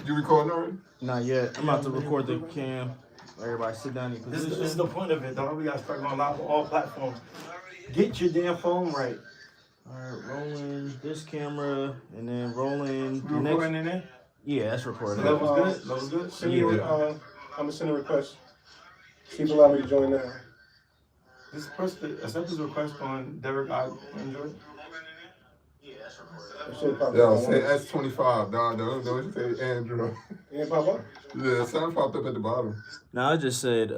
You recording already? Not yet. I'm about to record the cam. Everybody sit down in your position. This is the point of it, dog. We gotta start going live on all platforms. Get your damn phone right. Alright, rolling this camera and then rolling the next. Recording in there? Yeah, that's recording. That was good. That was good. Send me, I'm gonna send a request. See if you allow me to join now. This person accept this request on Derek. I enjoy. Yo, say S25, dog. Don't say Andrew. You ain't pop up? Yeah, something popped up at the bottom. No, I just said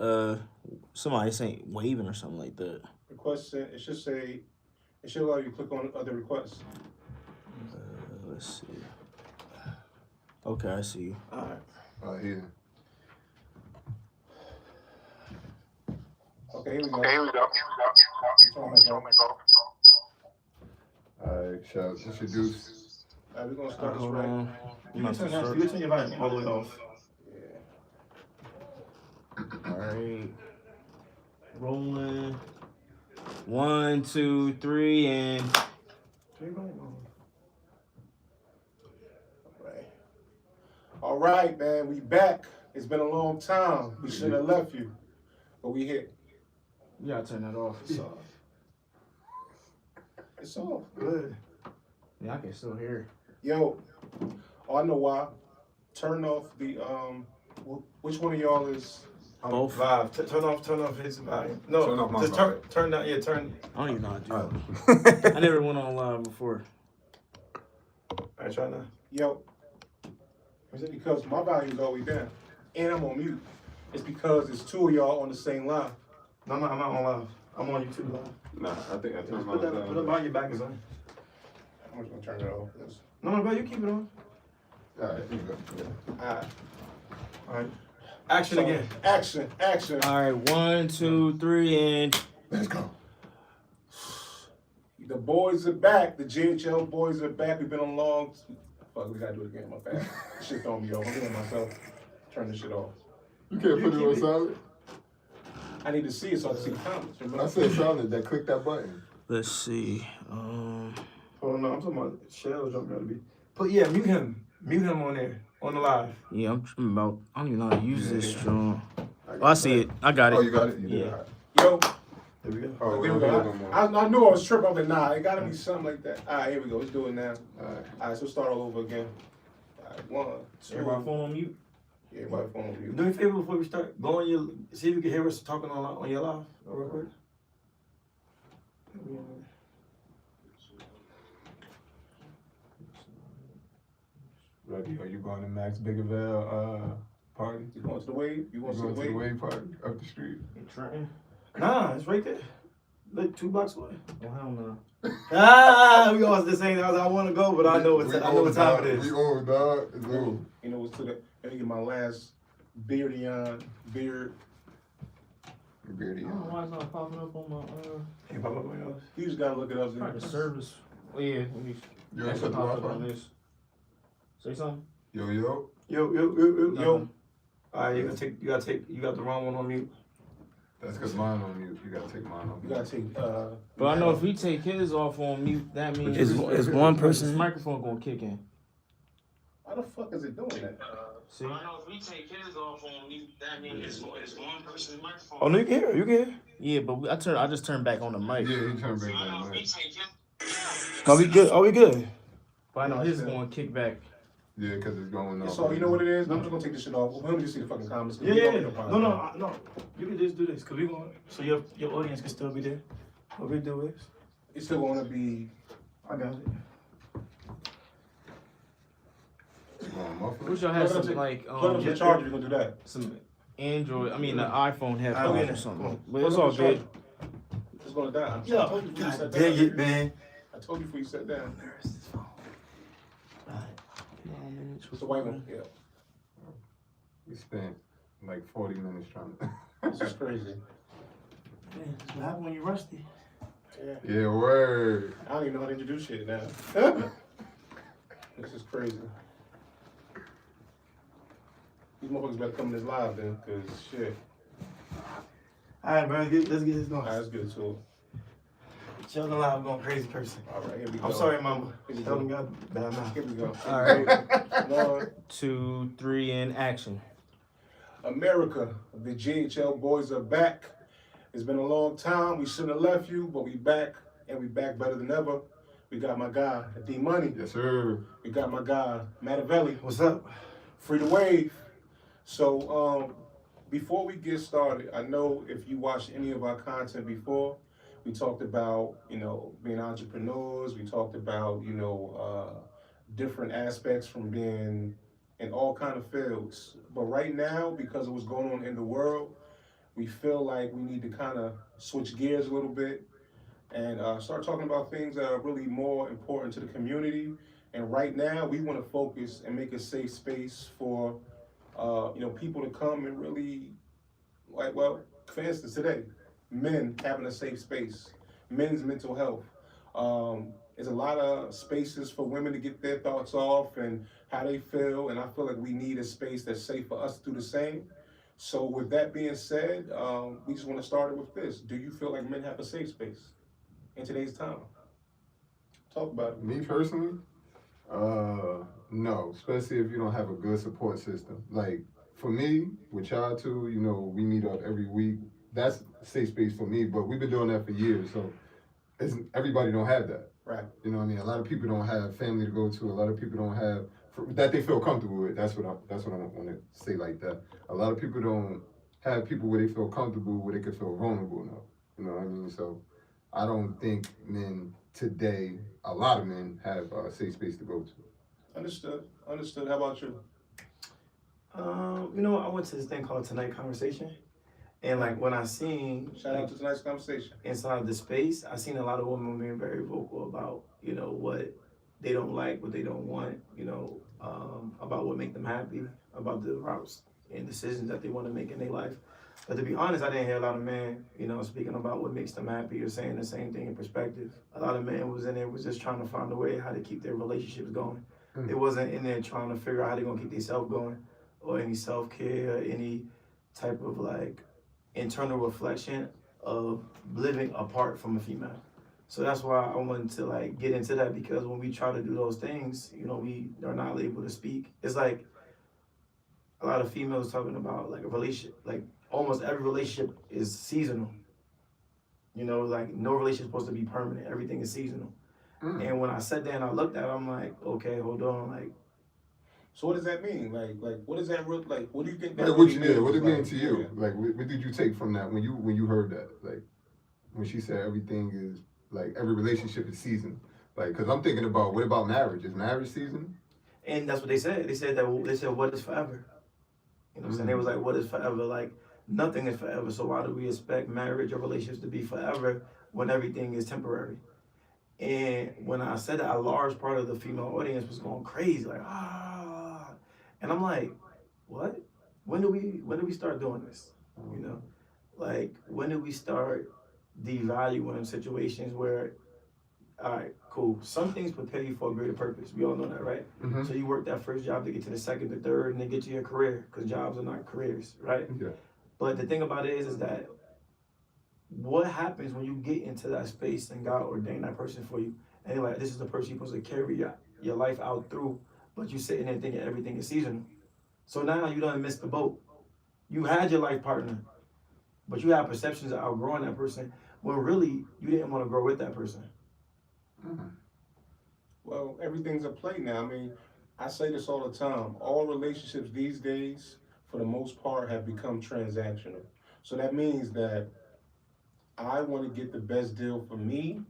somebody saying waving or something like that. Request sent. It should allow you to click on other requests. Let's see. Okay, I see you. Alright. Here. Okay, here we go. Alright, shall introduce. Alright, we're gonna start this Hold right. on. You can turn your volume all the way off. Yeah. Alright. Rolling. 1, 2, 3, and All right, man, we back. It's been a long time. We shouldn't have left you, but we here. you gotta turn that off. It's off. It's off. Good. Yeah, I can still hear. Yo, oh, I know why. Turn off the which one of y'all is? Both. Vibe. Turn off his volume. No, Turn off my just volume. turn down. Yeah, turn. I don't even know how to do that. I never went on live before. Alright, try now. Yo, is it because my volume's always down and I'm on mute? It's because it's two of y'all on the same line. No, I'm not on live. I'm on YouTube live. Nah, I think Put the volume back is on. I'm just gonna turn it off. No, bro, you keep it on. Alright, here you go. Alright. Alright. Action again. Action. All right, 1, 2, 3, and Let's go. The boys are back. The GHL boys are back. We've been on long. Fuck, we gotta do it again. My bad. Shit throwing me off. I'm doing myself. Turn this shit off. You can't put it on silent? I need to see it so I can see the comments. I said silent, then click that button. let's see. Oh no, I'm talking about Shell jumping out of me. But yeah, mute him. Mute him on there. On the live. Yeah, I'm about. I don't even know how to use this strong. Oh, I see it. I got it. Oh, you got it? You did. Yeah. All right. Yo, There we go. Oh, here we no go. more. I knew I was tripping. I was like, nah, it gotta be something like that. All right, here we go. Let's do it now. All right. All right, so start all over again. All right, 1, 2. Everybody phone on mute. Yeah, everybody phone on you. Do me a favor before we start. Go on your. See if you can hear us talking on your live. Real quick. Ready? Are you going to Max Biggerville party? You going to the wave? You You want to going see to the the wave? wave party up the street? In Trenton. Nah, it's right there. Like 2 blocks away. Oh hell no. We always the same. I want to go, but I know what time it is. We old, dog. It's old. You know what's to the? Let me get my last beard. Beardy. I don't know why it's not popping up on my Hey, pop up on yours. You just gotta look it up. the service. Oh yeah, let me. You ain't That's set the pop up Wi-Fi? on this. Say something. Yo. Yo. Yo. Alright, you got the wrong one on mute. That's because mine on mute. You gotta take mine on You mute. gotta take. But I know if we take his off on mute, that means It's one This person. microphone gonna kick in. How the fuck is it doing that? See? I know if we take his off on mute, that means it's one person's microphone. Oh no, you can hear. You can hear. Yeah, but I just turned back on the mic. Yeah, he turned back I know on if we that. take him. Are we good? Are we good? But I know his is gonna kick back. Yeah, because it's going off. So you know what it is? I'm just gonna take this shit off. Let me just see the fucking comments. Yeah. No. You can just do this because we going so your audience can still be there. What we do is, It's still gonna be. I got it. Wish y'all had some like Plug up the charger. You're gonna do that. some Android. I mean the iPhone Okay. headphones or Come something. on. But it's all good. It's gonna die. I told you before you God sat dang down. it, man. I told you before you sat down. Where's this phone? It's the white one. Yeah. We spent like 40 minutes trying to. This is crazy. Man, this what happens when you're rusty. Yeah. Yeah, word. I don't even know how to introduce shit now. This is crazy. These motherfuckers better come in this live then, cause shit. All right, bro. Let's get this going. Alright, let's get to it. Sheldon Live going crazy person. All right, here we go. I'm sorry, mama. Here we Sheldon go. got bad mouth. Here we go. All right. 1, 2, 3, and action. America, the GHL boys are back. It's been a long time. We shouldn't have left you, but we back, and we back better than ever. We got my guy, D Money. Yes, sir. We got my guy, Mattavelli. What's up? Free to wave. So, before we get started, I know if you watched any of our content before, we talked about, being entrepreneurs. We talked about, different aspects from being in all kind of fields. But right now, because of what's going on in the world, we feel like we need to kind of switch gears a little bit and start talking about things that are really more important to the community. And right now, we want to focus and make a safe space for, people to come and really, for instance, today, men having a safe space, men's mental health. There's a lot of spaces for women to get their thoughts off and how they feel, and I feel like we need a space that's safe for us to do the same. So with that being said, we just want to start it with this. Do you feel like men have a safe space in today's time? Talk about it. Me personally, no, especially if you don't have a good support system. Like for me, with y'all too, we meet up every week. That's a safe space for me, but we've been doing that for years, so everybody don't have that. Right. You know what I mean? A lot of people don't have family to go to. A lot of people don't have that they feel comfortable with. That's what I want to say like that. A lot of people don't have people where they feel comfortable, where they can feel vulnerable enough. You know what I mean? So I don't think men today, a lot of men have a safe space to go to. Understood. How about you? I went to this thing called Tonight Conversation. And when I seen Shout out to tonight's conversation. inside the space, I seen a lot of women being very vocal about, what they don't like, what they don't want, about what make them happy, about the routes and decisions that they want to make in their life. But to be honest, I didn't hear a lot of men, speaking about what makes them happy or saying the same thing in perspective. A lot of men was in there was just trying to find a way how to keep their relationships going. It wasn't in there trying to figure out how they're gonna keep themselves going or any self-care or any type of internal reflection of living apart from a female. So that's why I wanted to get into that, because when we try to do those things, we are not able to speak. It's like a lot of females talking about a relationship, almost every relationship is seasonal. No relationship is supposed to be permanent. Everything is seasonal. And when I sat there and I looked at it, I'm like, okay, hold on, So what does that mean? What does that look like? What do you think that What really did it means? mean to you? What did you take from that when you heard that? When she said everything is every relationship is seasonal. Because I'm thinking about, what about marriage? Is marriage seasonal? And that's what they said. They said what is forever? You know what I'm saying? They was like, what is forever? Nothing is forever. So why do we expect marriage or relationships to be forever when everything is temporary? And when I said that, a large part of the female audience was going crazy, and I'm like, what? When do we start doing this? When do we start devaluing situations where, all right, cool, some things prepare you for a greater purpose. We all know that, right? Mm-hmm. So you work that first job to get to the second, the third, and then get to your career, because jobs are not careers, right? Yeah. But the thing about it is that what happens when you get into that space and God ordained that person for you, and you're like, this is the person you're supposed to carry your life out through, but you're sitting there thinking everything is seasonal. So now you done missed the boat. You had your life partner, but you have perceptions of outgrowing that person when really you didn't want to grow with that person. Mm-hmm. Well, everything's a play now. I mean, I say this all the time. All relationships these days, for the most part, have become transactional. So that means that I want to get the best deal for me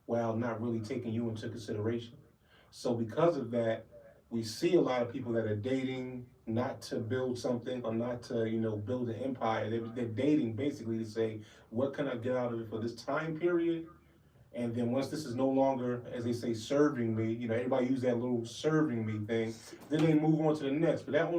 while not really taking you into consideration. So because of that, we see a lot of people that are dating not to build something or not to, build an empire. They're dating basically to say, what can I get out of it for this time period? And then once this is no longer, as they say, serving me, everybody use that little serving me thing, then they move on to the next. But that's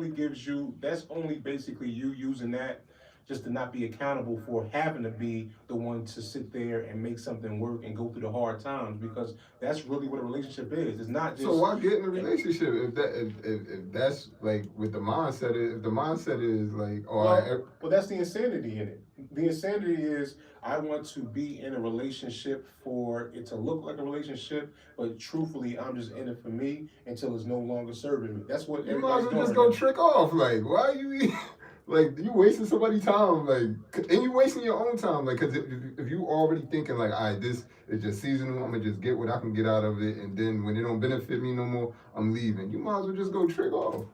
only basically you using that just to not be accountable for having to be the one to sit there and make something work and go through the hard times, because that's really what a relationship is. It's not just. So why get in a relationship if that's with the mindset? If the mindset is well, that's the insanity in it. The insanity is I want to be in a relationship for it to look like a relationship, but truthfully, I'm just in it for me until it's no longer serving me. That's what You might everybody's as well doing just right go now. trick off. Like, why are you like you wasting somebody's time? Like, and you wasting your own time. Like, cause if you already thinking like, all right, this is just seasonal. I'm gonna just get what I can get out of it, and then when it don't benefit me no more, I'm leaving. You might as well just go trick off.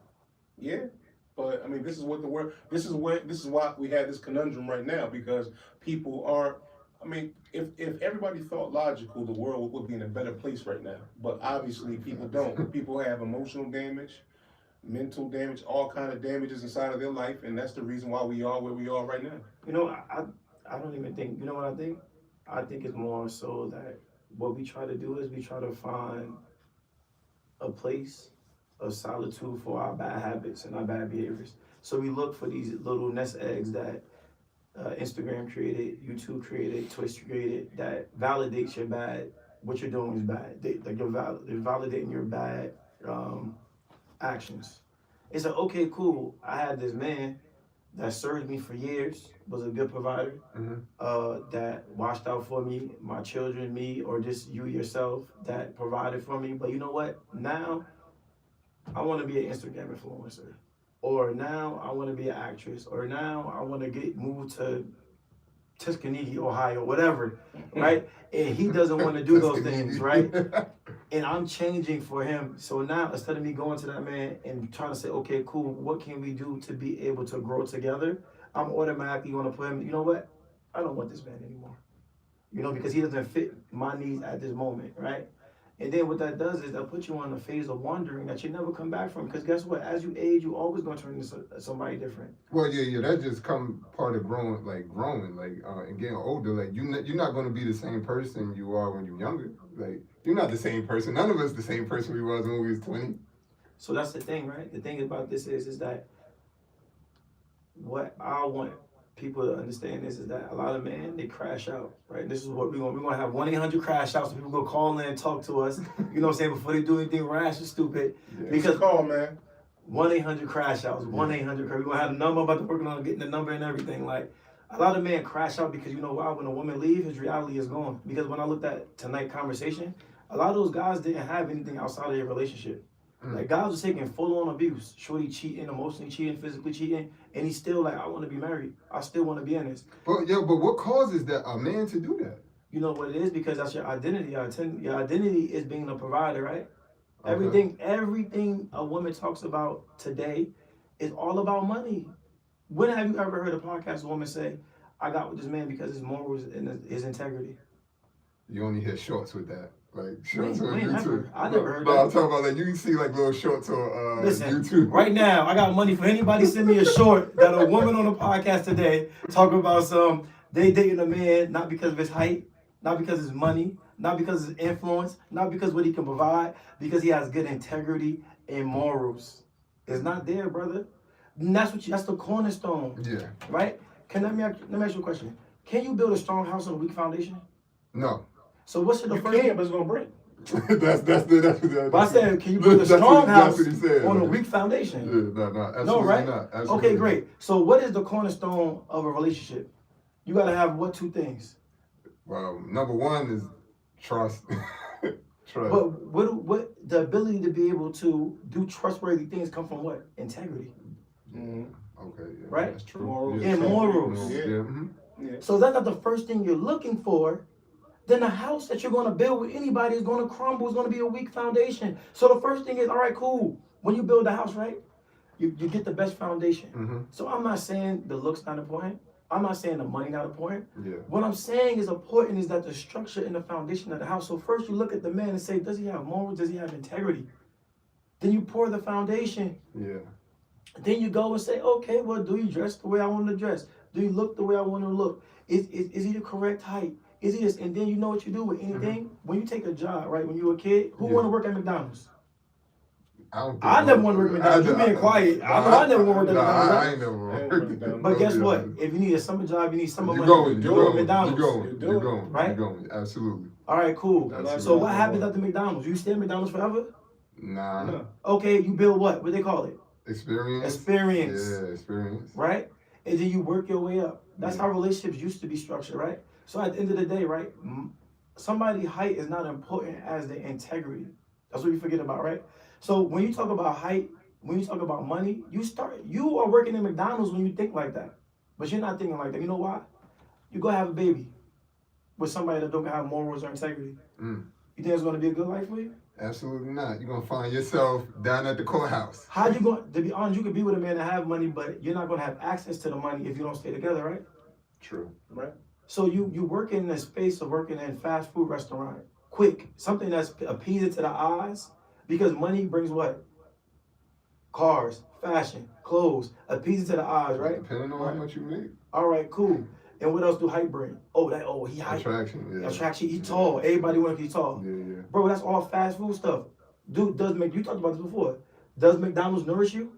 Yeah. But I mean, this is what the world. This is why we have this conundrum right now because people are. I mean, if everybody thought logical, the world would be in a better place right now. But obviously, people don't. People have emotional damage, mental damage, all kind of damages inside of their life, and that's the reason why we are where we are right now. You know, I don't even think, you know what I think? I think it's more so that what we try to do is we try to find a place of solitude for our bad habits and our bad behaviors. So we look for these little nest eggs that Instagram created, YouTube created, Twitch created, that validates your bad, what you're doing is bad. They're validating your bad actions. It's like, okay, cool. I had this man that served me for years, was a good provider, that watched out for me, my children, me, or just you yourself, that provided for me. But you know what? Now, I want to be an Instagram influencer. Or now, I want to be an actress. Or now, I want to get moved to Tuskegee, Ohio, whatever, right? And he doesn't want to do those things, right? And I'm changing for him. So now, instead of me going to that man and trying to say, okay, cool, what can we do to be able to grow together? I'm automatically going to put him, you know what? I don't want this man anymore. You know, because he doesn't fit my needs at this moment, right? And then what that does is that puts you on a phase of wandering that you never come back from. Because guess what? As you age, you always going to turn into somebody different. Well, yeah, that just come part of growing, and getting older. Like, you're not going to be the same person you are when you're younger. Like, you're not the same person. None of us the same person we was when we was 20. So that's the thing, right? The thing about this is that what I want people to understand is that a lot of men, they crash out, right? This is what we're going to have 1-800 crash outs. So people go call in and talk to us, you know what I'm saying, before they do anything rash or stupid. Yeah. Because Call, man. 1-800 crash outs, 1-800 crash. We're going to have a number, I'm about to work on getting the number and everything. Like, a lot of men crash out because you know why? When a woman leaves, his reality is gone. Because when I looked at tonight's conversation, a lot of those guys didn't have anything outside of their relationship. Like, guys was taking full-on abuse. Shorty cheating, emotionally cheating, physically cheating, and he's still like, I want to be married. I still want to be in this. But what causes that a man to do that? You know what it is? Because that's your identity. Your identity is being a provider, right? Okay. Everything a woman talks about today is all about money. When have you ever heard a podcast woman say, I got with this man because his morals and his integrity? You only hear shorts with that. Like, shorts We on ain't YouTube. I never heard No, that. I'm talking about, like, you can see, like, little shorts on Listen, YouTube. right now, I got money for anybody send me a short that a woman on a podcast today talking about they dating a man not because of his height, not because of his money, not because of his influence, not because of what he can provide, because he has good integrity and morals. It's not there, brother. And that's the cornerstone. Yeah. Right? Let me ask you a question. Can you build a strong house on a weak foundation? No. So what's the You first? can, but it's gonna break. that's But I said, can you build a strong house that's what he said, on a like, weak foundation? Yeah, no, absolutely No, right? not. Absolutely Okay, not. great. So what is the cornerstone of a relationship? You gotta have what two things? Well, number one is trust. Trust. But what the ability to be able to do trustworthy things come from what? Integrity. Mm-hmm. Okay, yeah, Right? that's true. Morals. Yeah, morals. Yeah. Yeah. Mhm. So that's not the first thing you're looking for. Then the house that you're gonna build with anybody is gonna crumble. It's gonna be a weak foundation. So the first thing is, all right, cool. When you build a house, right? You get the best foundation. Mm-hmm. So I'm not saying the looks not important. I'm not saying the money not important. Yeah. What I'm saying is important is that the structure and the foundation of the house. So first you look at the man and say, does he have morals? Does he have integrity? Then you pour the foundation. Yeah. Then you go and say, okay, well, do you dress the way I want to dress? Do you look the way I want to look? Is he the correct height? Is he this? And then you know what you do with anything? When you take a job, right? When you were a kid, who want to work at McDonald's? I never want to work at McDonald's. You being quiet. I know I never want to work at McDonald's. I ain't never worked at McDonald's. But guess what? If you need a summer job, you need summer You're money. going, You go to McDonald's. you're going, Right? you're going. Absolutely. All right, cool. Absolutely. So what happens at the McDonald's? You stay at McDonald's forever? Nah. Okay, you build what? What they call it? Experience. Experience. Yeah, experience. Right? and then you work your way up. That's how relationships used to be structured, right? So at the end of the day, right, somebody's height is not important as the integrity. That's what you forget about, right? So when you talk about height, when you talk about money, you are working in McDonald's when you think like that. But you're not thinking like that. You know why? You go have a baby with somebody that don't have morals or integrity. Mm. You think it's gonna be a good life for you? Absolutely not. You're gonna find yourself down at the courthouse. How you going to be honest, you could be with a man that have money, but you're not gonna have access to the money if you don't stay together, right? True. Right. So you work in the space of working in fast food restaurant, quick, something that's appeasing to the eyes, because money brings what? Cars, fashion, clothes, appeasing to the eyes, right? Depending on how much you make. All right, cool. And what else do height bring? He height. Attraction, yeah. Attraction, he tall. Everybody want to be tall. Yeah. Bro, that's all fast food stuff. Dude, you talked about this before. Does McDonald's nourish you?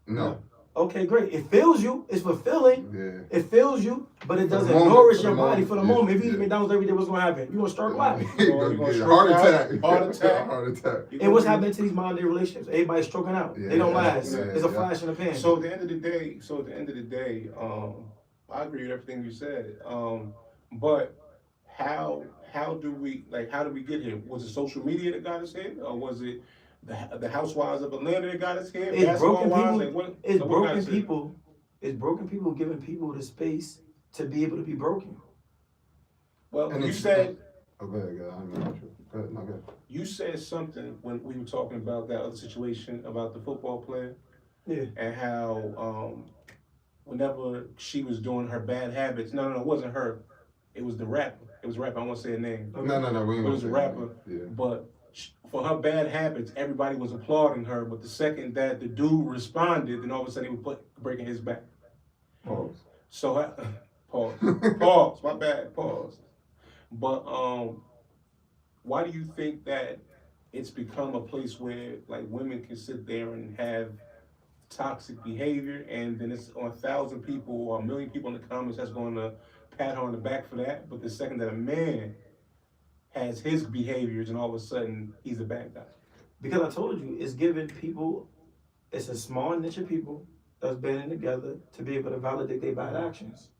No. Okay, great. It fills you. It's fulfilling. Yeah. It fills you, but it For the doesn't moment, nourish for the your body moment, for the yeah, moment. If you eat yeah. McDonald's every day, what's gonna happen? You gonna start clapping. You're You gonna gonna get a stroke heart out, attack. heart attack. Heart attack. And what's happening to these modern day relationships? Everybody's stroking out. Yeah, They don't yeah, last. yeah, It's a yeah. flash in the pan. So at the end of the day, I agree with everything you said. But how do we get here? Was it social media that got us here, or was it the housewives of Atlanta that got us here? It's broken Basketball-wise? people. Like, It's what got broken us here? people. It's broken people giving people the space to be able to be broken. Well, And you it's- said Oh, go ahead, I'm not sure. Go ahead, no, go ahead. you said something when we were talking about that other situation about the football player. Yeah. And how whenever she was doing her bad habits, no, it wasn't her. It was the rapper. It was a rapper. I won't say a name. No, we ain't It was a gonna say rapper. that. Yeah. But for her bad habits, everybody was applauding her. But the second that the dude responded, then all of a sudden he was breaking his back. Pause. So pause. My bad. Pause. But why do you think that it's become a place where like women can sit there and have toxic behavior, and then it's on 1,000 people or 1,000,000 people in the comments that's going to pat her on the back for that, but the second that a man has his behaviors, and all of a sudden he's a bad guy? Because I told you, it's giving people, it's a small niche of people that's banding together to be able to validate their bad actions,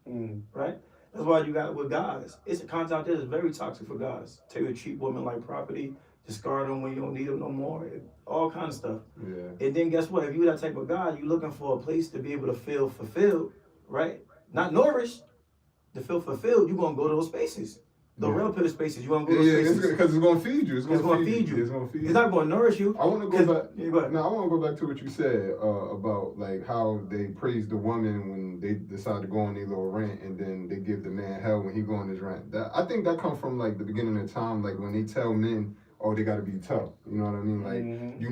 right? That's why you got with guys. It's a content out there that's very toxic for guys. Tell you to treat women like property, discard them when you don't need them no more, all kind of stuff. Yeah. And then guess what? If you're that type of guy, you're looking for a place to be able to feel fulfilled, right? Not nourished, to feel fulfilled, you're going to go to those spaces. The real pill spaces, you're going to go to those spaces. Because it's gonna feed you. It's gonna feed you. It's gonna feed you. It's not going to nourish you. I want to go back. Yeah, go ahead. No, I want to go back to what you said about like how they praise the woman when they decide to go on their little rant, and then they give the man hell when he go on his rant. I think that comes from like the beginning of time, like when they tell men, oh, they got to be tough. You know what I mean? Like you're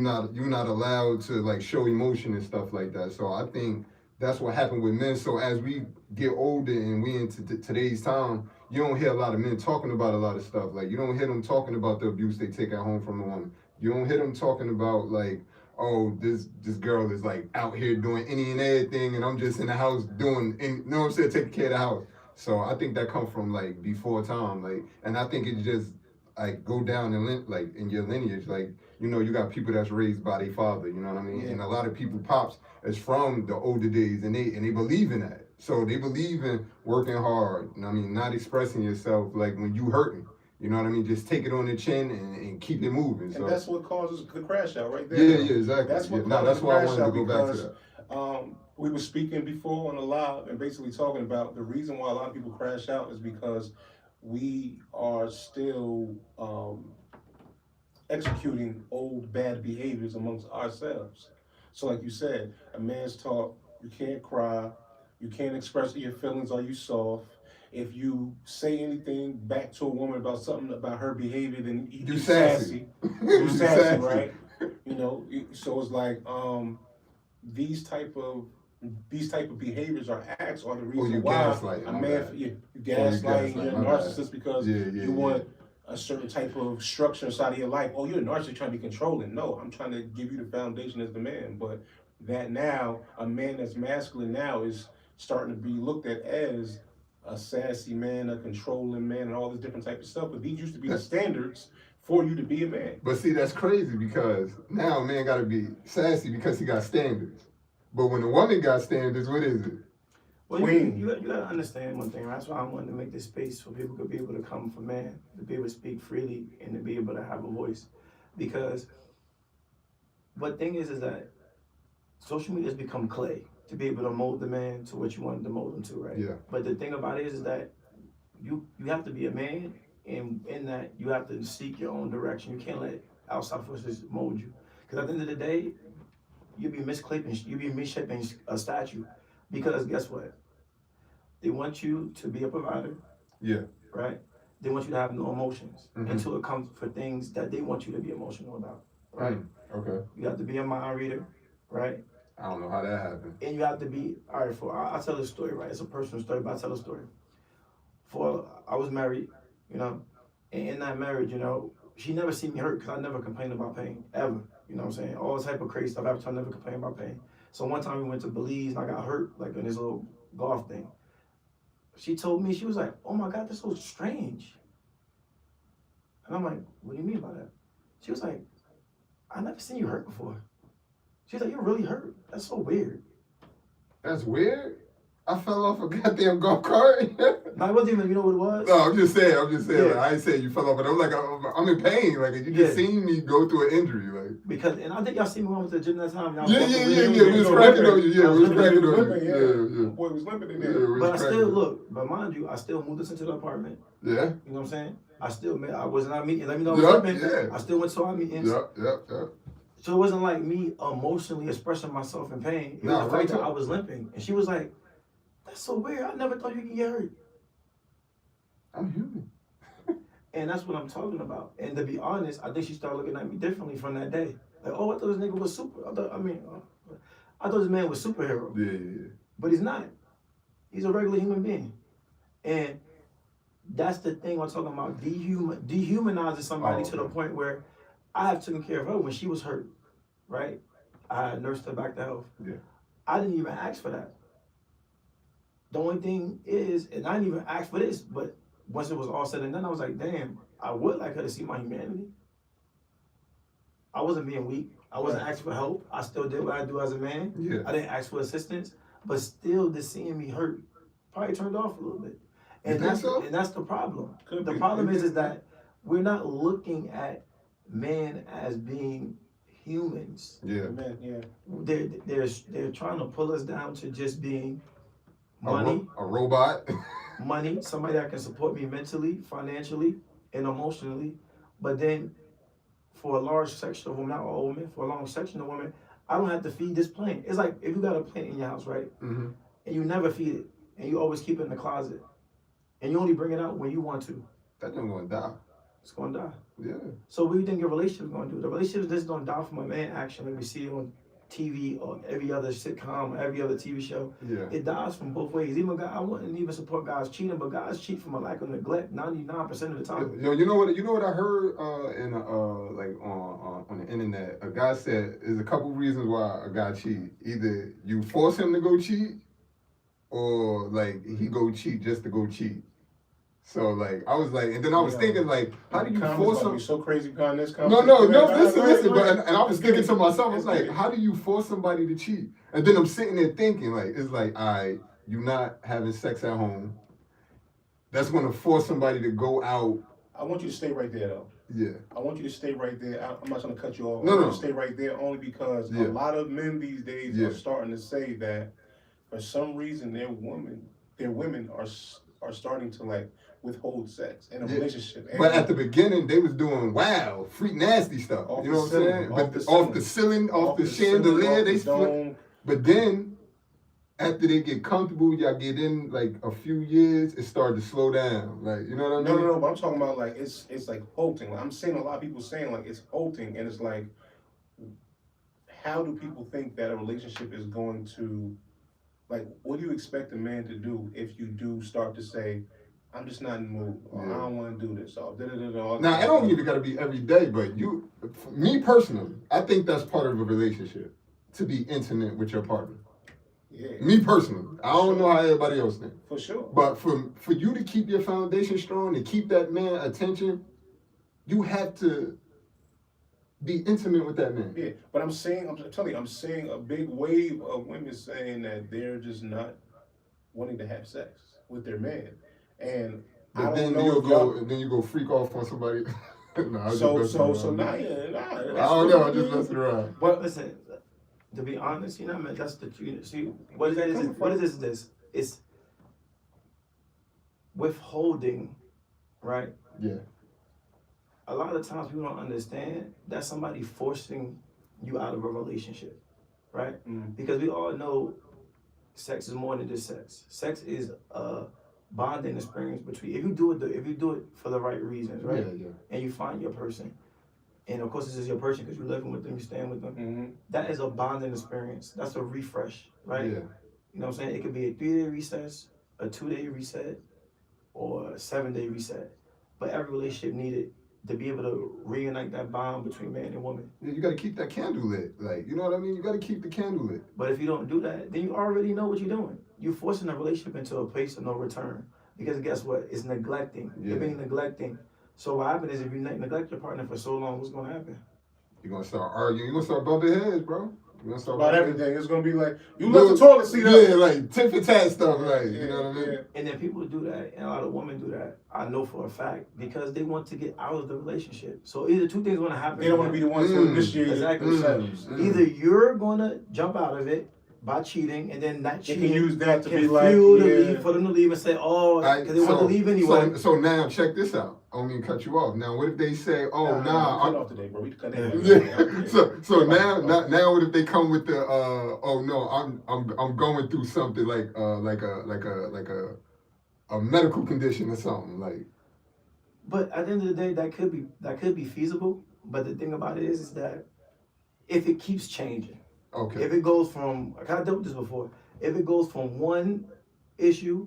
not allowed to like show emotion and stuff like that. So I think that's what happened with men. So as we get older and we into today's time, you don't hear a lot of men talking about a lot of stuff. Like you don't hear them talking about the abuse they take at home from a woman. You don't hear them talking about like, oh, this girl is like out here doing any and everything, and I'm just in the house doing, and you know what I'm saying, taking care of the house. So I think that comes from like before time, like, and I think it just like go down and like in your lineage, like, you know, you got people that's raised by their father, you know what I mean? Yeah. And a lot of people pops is from the older days, and they believe in that. So they believe in working hard, you know what I mean, not expressing yourself like when you hurting. You know what I mean? Just take it on the chin and keep it moving. And so that's what causes the crash out right there. Yeah, exactly. That's what that's why I wanted to go back to that. We were speaking before on the live and basically talking about the reason why a lot of people crash out is because we are still executing old bad behaviors amongst ourselves. So like you said, a man's taught you can't cry, you can't express your feelings, are you soft? If you say anything back to a woman about something about her behavior, then you sassy. You sassy, right? You know, so it's like these type of behaviors or acts are the reason why a man you gaslighting, you're a narcissist because you want a certain type of structure inside of your life. Oh, you're a narcissist trying to be controlling. No, I'm trying to give you the foundation as the man. But that now, a man that's masculine now is starting to be looked at as a sassy man, a controlling man, and all this different type of stuff. But these used to be the standards for you to be a man. But see, that's crazy because now a man got to be sassy because he got standards. But when a woman got standards, what is it? Well, Queen. you gotta understand one thing. That's why I wanted to make this space for people to be able to come for man, to be able to speak freely, and to be able to have a voice. Because what thing is that social media has become clay to be able to mold the man to what you wanted to mold him to, right? Yeah. But the thing about it is that you have to be a man, and in that you have to seek your own direction. You can't let outside forces mold you. Because at the end of the day, you be misshaping a statue. Because guess what? They want you to be a provider, Yeah. right? They want you to have no emotions until it comes for things that they want you to be emotional about, right? Okay. You have to be a mind reader, right? I don't know how that happened. And you have to be, all right, I'll tell a story, right? It's a personal story, but I'll tell a story. I was married, you know, and in that marriage, you know, she never seen me hurt because I never complained about pain, ever. You know what I'm saying? All type of crazy stuff. Every time I never complained about pain. So one time we went to Belize and I got hurt, like in this little golf thing. She told me, she was like, oh my God, that's so strange. And I'm like, what do you mean by that? She was like, I never seen you hurt before. She's like, you're really hurt. That's so weird. That's weird. I fell off a goddamn golf cart. Like, what do you know what it was? No, I'm just saying. Yeah. Like, I ain't saying you fell off, but I'm like, I'm in pain. Like, you just Yeah. seen me go through an injury. Like, Because, and I think y'all seen me when I went to the gym that time. Y'all yeah. We was were cracking limping. on you. Yeah, we was cracking on Limping, you. Yeah. Boy was limping in Yeah, there. we was But I cracking still, on you. look, but mind you, I still moved us into the apartment. Yeah. You know what I'm saying? I wasn't at meeting. Let me know I was Yup, limping. yeah. I still went to our meetings. Yep. So it wasn't like me emotionally expressing myself in pain. It Nah, was the fact right that I was limping. And she was like, that's so weird. I never thought you could get hurt. I'm human. And that's what I'm talking about. And to be honest, I think she started looking at me differently from that day. Like, oh, I thought this nigga was super. I thought this man was superhero. Yeah. But he's not. He's a regular human being. And that's the thing I'm talking about. Dehumanizing somebody to the point where I have taken care of her when she was hurt, right? I nursed her back to health. Yeah. I didn't even ask for that. The only thing is, and I didn't even ask for this, but once it was all said and done, I was like, damn, I would like her to see my humanity. I wasn't being weak. I wasn't asking for help. I still did what I do as a man. Yeah. I didn't ask for assistance, but still, just seeing me hurt probably turned off a little bit. And You think so? And that's the problem. Could The be. problem is that we're not looking at men as being humans. Yeah. Man, yeah. They're trying to pull us down to just being money, A robot. money, somebody that can support me mentally, financially, and emotionally. But then for a large section of women, not all women, for a long section of women, I don't have to feed this plant. It's like if you got a plant in your house, right? Mm-hmm. And you never feed it, and you always keep it in the closet, and you only bring it out when you want to, That thing gonna die. it's gonna die. Yeah. So what do you think your relationship is gonna do? The relationship just don't die from a man action like we see on TV or every other sitcom or every other TV show. Yeah. It dies from both ways. Even I wouldn't even support guys cheating, but guys cheat from a lack of neglect 99% of the time. Yo, you know what I heard like on the internet? A guy said there's a couple reasons why a guy cheat. Either you force him to go cheat, or like he go cheat just to go cheat. So like I was like, and then I was thinking like, how do you force him? So crazy behind this No, listen. But and I was thinking to myself, I was like, how do you force somebody to cheat? And then I'm sitting there thinking like, it's like, you not having sex at home. That's gonna force somebody to go out. I want you to stay right there though. Yeah. I want you to stay right there. I'm not trying to cut you off. No, I want no. you to stay right there only because a lot of men these days are starting to say that for some reason their women are starting to like withhold sex in a relationship. And But at the beginning, they was doing freak nasty stuff. Off You know what I'm the saying? ceiling, But off the ceiling, off the chandelier, they split. But then, after they get comfortable, y'all get in like a few years, it started to slow down. Like, you know what I mean? No, but I'm talking about like it's like halting. Like, I'm seeing a lot of people saying like it's halting, and it's like, how do people think that a relationship is going to, like, what do you expect a man to do if you do start to say, I'm just not in the mood, or I don't want to do this, or da-da-da-da. Now, it don't even got to be every day, but me personally, I think that's part of a relationship, to be intimate with your partner. Yeah. Me personally, I don't know how everybody else thinks. For sure. But for you to keep your foundation strong and keep that man attention, you have to be intimate with that man. Yeah, but I'm seeing a big wave of women saying that they're just not wanting to have sex with their man, and I But don't then know you'll if y'all. go, and then you go freak off on somebody. No, I was So just so messing so around. now yeah, nah, I that's don't know. cool, I'm just dude. messing around. But listen, to be honest, you know, man, that's the truth. See, what it is, what it is this? It's withholding, right? Yeah. A lot of times people don't understand that somebody forcing you out of a relationship, right? Because we all know sex is more than just sex. Sex is a bonding experience between if you do it for the right reasons, right? Yeah. And you find your person, and of course this is your person because you're living with them, you're staying with them. Mm-hmm. That is a bonding experience. That's a refresh, right? Yeah. You know what I'm saying? It could be a 3-day recess, a 2-day reset, or a 7-day reset. But every relationship needed to be able to reunite that bond between man and woman. Yeah, you gotta keep that candle lit. Like, you know what I mean? You gotta keep the candle lit. But if you don't do that, then you already know what you're doing. You're forcing a relationship into a place of no return. Because guess what? It's neglecting. Yeah. You're being neglecting. So what happens is if you neglect your partner for so long, what's going to happen? You're gonna start arguing. You're gonna start bumping heads, bro. You're gonna start About bumping everything, it's gonna be like you heads. left the toilet seat up. Yeah, like tit for tat stuff, like, you know what I mean? Yeah. And then people do that, and a lot of women do that. I know for a fact because they want to get out of the relationship. So either two things going to happen. They don't want to be the ones to initiate Exactly. themselves. Either you're going to jump out of it by cheating, and then that They cheating can use that to can be like, fuel yeah. to leave, for them to leave and say, oh, because they want to leave anyway. So now check this out. I don't mean to cut you off. Now what if they say, oh cut off today, bro. We cut that. Yeah. So now what if they come with the oh no, I'm going through something like a medical condition or something like. But at the end of the day, that could be feasible. But the thing about it is that if it keeps changing, Okay. if it goes from, like I dealt with this before, if it goes from one issue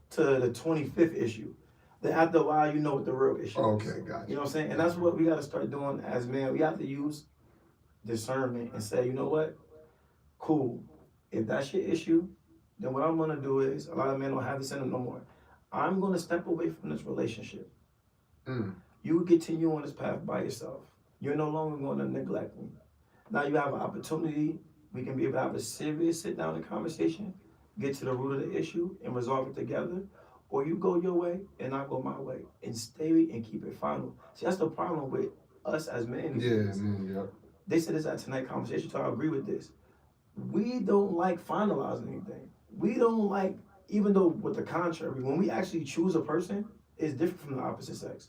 to the 25th issue, then after a while you know what the real issue is. Okay, gotcha. You know what I'm saying? And that's what we got to start doing as men. We have to use discernment and say, you know what? Cool. If that's your issue, then what I'm going to do is, a lot of men don't have this in them no more. I'm going to step away from this relationship. You continue on this path by yourself. You're no longer going to neglect me. Now you have an opportunity. We can be able to have a serious sit down and conversation, get to the root of the issue and resolve it together. Or you go your way and I go my way and stay and keep it final. See, that's the problem with us as men. Yeah. They said this at Tonight Conversation, so I agree with this. We don't like finalizing anything. We don't like, even though with the contrary, when we actually choose a person, it's different from the opposite sex.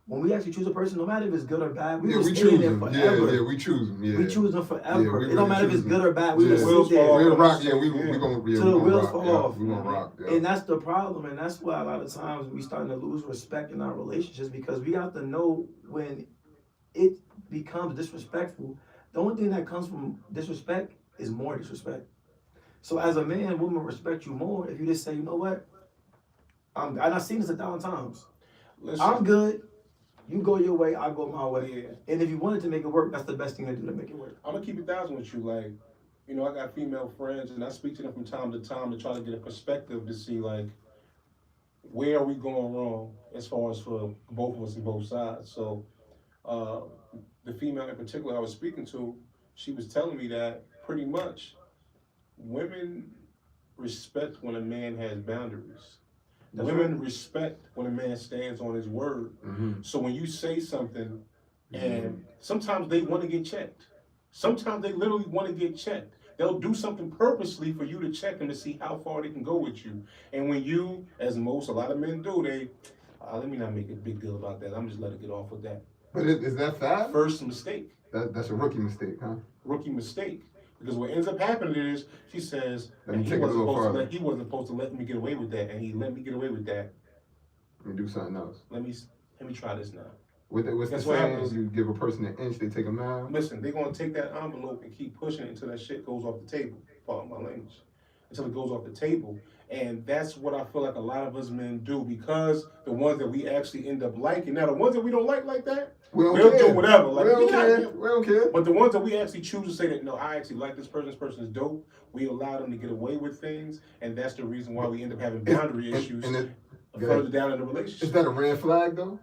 When we actually choose a person, no matter if it's good or bad, we will stay in there forever. Yeah, we choose them. Yeah. We choose them forever. Yeah, it don't matter if it's good or bad. We yeah. will sit there. We'll rock. Yeah, we gonna till the wheels rock, fall off. We gonna rock. Yeah. And that's the problem, and that's why a lot of times we starting to lose respect in our relationships because we have to know when it becomes disrespectful. The only thing that comes from disrespect is more disrespect. So as a man, women respect you more if you just say, you know what? And I've seen this 1,000 times. Listen, I'm good. You go your way, I go my way. Yeah. And if you wanted to make it work, that's the best thing to do to make it work. I'm gonna keep it 1,000 with you. Like, you know, I got female friends, and I speak to them from time to time to try to get a perspective to see like where are we going wrong as far as for both of us and both sides. So, the female in particular I was speaking to, she was telling me that pretty much women respect when a man has boundaries. Women respect when a man stands on his word. So when you say something, and sometimes they want to get checked. Sometimes they literally want to get checked. They'll do something purposely for you to check them to see how far they can go with you. And when you, as a lot of men do, they, let me not make a big deal about that. I'm just let it get off with that. But is that fast? First mistake. That's a rookie mistake, huh? Rookie mistake. Because what ends up happening is, she says, he wasn't supposed to let me get away with that, and he let me get away with that. Let me do something else. Let me try this now. What's the saying? You give a person an inch, they take a mile. Listen, they're gonna take that envelope and keep pushing it until that shit goes off the table. Pardon my language. Until it goes off the table. And that's what I feel like a lot of us men do, because the ones that we actually end up liking. Now, the ones that we don't like that, we'll do whatever. Like, we don't care. But the ones that we actually choose to say that, no, I actually like this person is dope, we allow them to get away with things, and that's the reason why we end up having boundary issues further down in the relationship. Is that a red flag, though?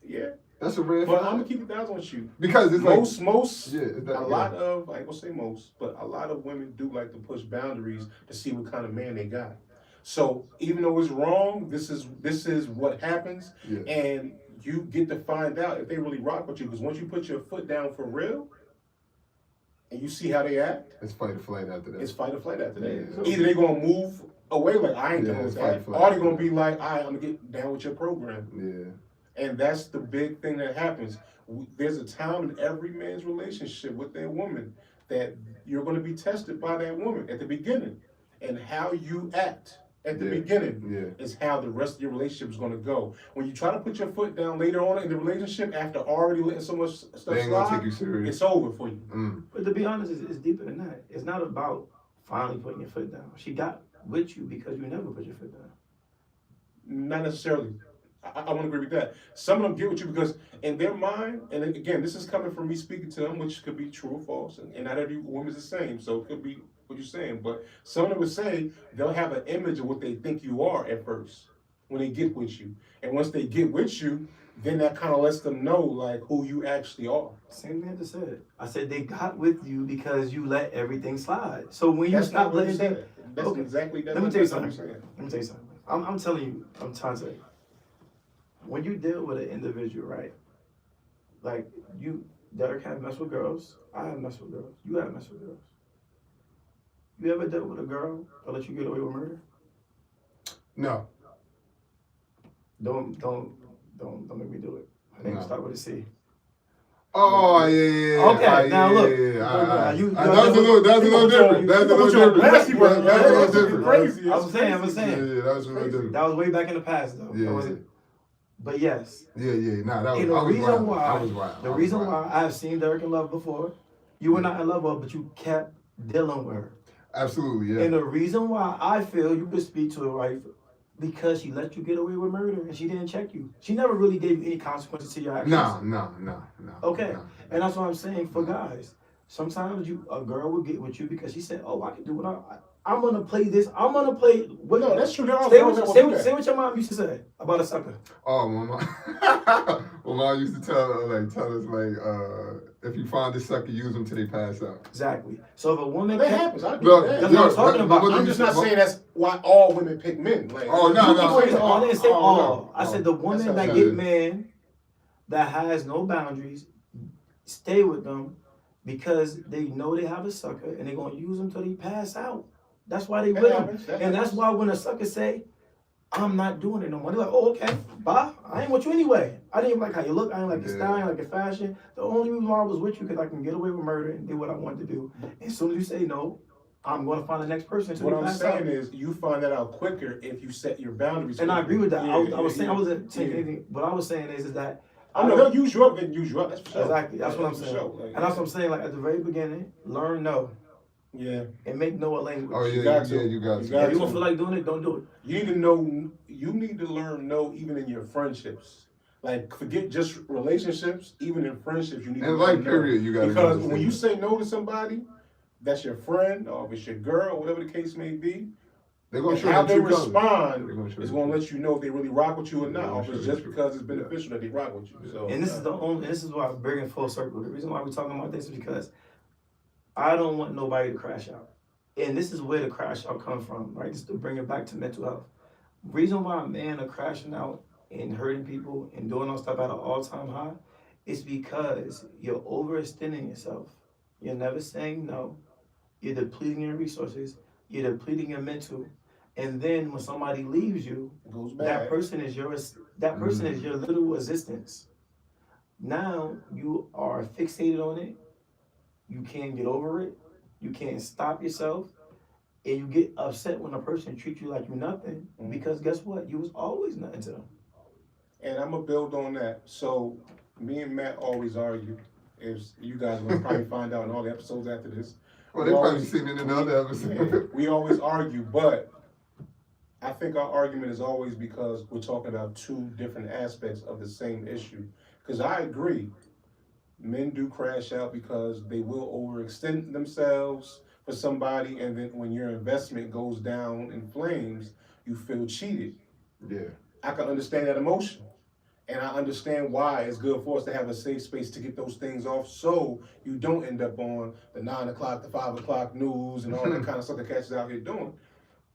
Yeah. That's a red flag. But I'm gonna keep it down with you. Because it's a lot of, I ain't gonna say most, but a lot of women do like to push boundaries to see what kind of man they got. So even though it's wrong, this is what happens, Yeah. and you get to find out if they really rock with you. Because once you put your foot down for real, and you see how they act, It's fight or flight after that. it's fight or flight after that. Yeah. Either they're gonna move away like I ain't dealing with fight or that, flight. or they're gonna be like, all right, I'm gonna get down with your program. Yeah. And that's the big thing that happens. There's a time in every man's relationship with their woman that you're going to be tested by that woman at the beginning. And how you act at the beginning is how the rest of your relationship is going to go. When you try to put your foot down later on in the relationship after already letting so much stuff They ain't gonna slide, take you serious. it's over for you. But to be honest, it's deeper than that. It's not about finally putting your foot down. She got with you because you never put your foot down. Not necessarily. I want to agree with that. Some of them get with you because in their mind, and again, this is coming from me speaking to them, which could be true or false, and not every woman's the same, so it could be what you're saying. But some of them would say they'll have an image of what they think you are at first when they get with you. And once they get with you, then that kind of lets them know like who you actually are. Same thing I just said. I said they got with you because you let everything slide. So when you That's stop not what letting you things, said. That's Okay. exactly that. Let me tell you that's what I'm something. saying. Let me tell you something. I'm telling you, I'm trying to tell you. When you deal with an individual, right? Like you, Derek have messed with girls. I have messed with girls. You have messed with girls. You ever dealt with a girl that let you get away with murder? No. Don't make me do it. Her name No. start with a C. Oh yeah. Okay, now look. That's You- a little different. That's a little different. That's a little different. Crazy. I was saying. Yeah, that was a little different. That was way back in the past, though. Yeah. That wasn't. But yes. Yeah. Nah, that was. And the I was reason wild. why, I was wild. the I was reason wild. why I've seen Derek in love before, you were not in love with her, but you kept dealing with her. Absolutely, yeah. And the reason why I feel you could speak to her, right, because she let you get away with murder and she didn't check you. She never really gave you any consequences to your actions. No. Okay. No. And that's what I'm saying for guys. Sometimes a girl will get with you because she said, "Oh, I can do what I'm gonna play this. I'm gonna play." What, No, that's true. There are Say girls that will do that. what your mom used to say about a sucker. Oh, my mom. My mom used to tell us if you find this sucker, use them till they pass out. Exactly. So if a woman That kept- happens. I do Look, that. That's what I'm talking about. what I'm you just said- not saying that's why all women pick men. Like, Oh, no, You no. keep saying all. I didn't say Oh, all. no. I said the woman That's that how get it is. man that has no boundaries, stay with them because they know they have a sucker and they're gonna use them till they pass out. That's why they That with them. happens. That And that's happens. why when a sucker say, "I'm not doing it no more," they're like, "Oh, okay, bye. I ain't with you anyway. I didn't even like how you look. I didn't like your style. I didn't like your fashion. The only reason why I was with you because I can get away with murder and do what I want to do. And as soon as you say no, I'm going to find the next person to What I'm pass saying out." is, you find that out quicker if you set your boundaries. And I agree with that. I was saying I yeah. wasn't saying anything. What I was saying is that I know they'll use you up. They can use you up. That's for sure. exactly. That's what I'm for saying. sure. Like, And that's what I'm saying. Like at the very beginning, learn no yeah. and make no a language. Oh yeah, You got to. you got You to. got If you don't feel like doing it, don't do it. You need to know. You need to learn no even in your friendships. Like forget just relationships. Even in friendships, you need to In learn life no. period, you got to. Because when you say no to somebody, that's your friend or if it's your girl, whatever the case may be, they're gonna and show how you they true colors. respond They're gonna show is you going to true. let you know if they really rock with you or They're not, gonna or if show it's you just true. because it's beneficial that they rock with you. So, And this is the only. This is why I bring it full circle. The reason why we're talking about this is because I don't want nobody to crash out, and this is where the crash out comes from, right? Just to bring it back to mental health. Reason why men are crashing out and hurting people and doing all stuff at an all-time high is because you're overextending yourself. You're never saying no. You're depleting your resources. You're depleting your mental. And then when somebody leaves you, it goes that bad. person is yours. That person is your little existence. Now you are fixated on it. You can't get over it. You can't stop yourself. And you get upset when a person treats you like you're nothing. Because guess what? You was always nothing to them. And I'm gonna build on that. So me and Matt always argue. If you guys will probably find out in all the episodes after this. Well, they probably seen it in the other episode. Yeah, we always argue, but I think our argument is always because we're talking about two different aspects of the same issue. Because I agree, men do crash out because they will overextend themselves for somebody, and then when your investment goes down in flames, you feel cheated. Yeah. I can understand that emotion. And I understand why it's good for us to have a safe space to get those things off so you don't end up on the 9 o'clock, the 5 o'clock news and all that kind of stuff that cats is out here doing.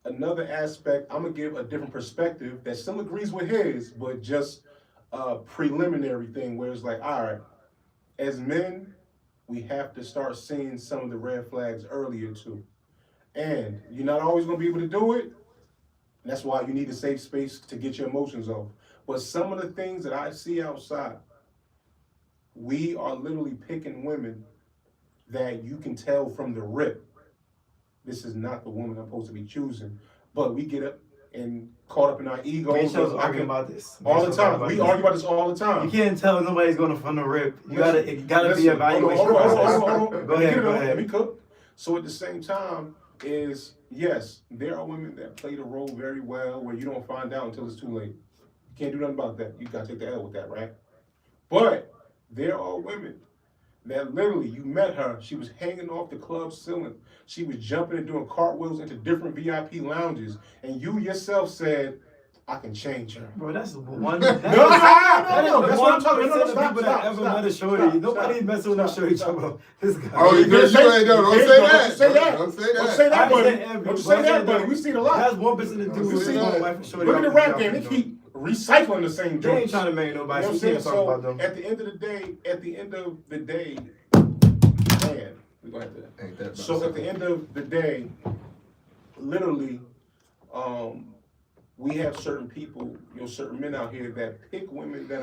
another aspect, I'm gonna give a different perspective that still agrees with his, but just a preliminary thing where it's like, all right, as men, we have to start seeing some of the red flags earlier too. And you're not always gonna be able to do it. That's why you need a safe space to get your emotions off. But some of the things that I see outside, we are literally picking women that you can tell from the rip, this is not the woman I'm supposed to be choosing. But we get up and caught up in our egos. Me and Shell's arguing about this. All the time. We argue about this all the time. You can't tell nobody's going to from the rip. It gotta be listen, evaluation hold process. on. Go ahead. Let me cook. So at the same time, is yes, there are women that play the role very well where you don't find out until it's too late. You can't do nothing about that. You gotta take the L with that, right? But there are women that literally, you met her, she was hanging off the club ceiling. She was jumping and doing cartwheels into different VIP lounges. And you yourself said, I can change her. Bro, that's one. No, That is that's what I'm talking about. of people that ever met a shorty. Nobody messing with no shorty talking about this guy. Oh, you ain't done. Don't say that. Don't say that. Don't say that. Don't say that, buddy. Don't Don't say that, buddy. We see it a lot. That's 1% of dudes You with see their own that. wife and shorty. Look at the rap game. They keep recycling the same They ain't jokes. trying to marry nobody. You know what So I'm we saying? can't talk about So them. at the end of the day, man, we're gonna have to. Ain't that So at the end of the day, literally, we have certain people, certain men out here that pick women that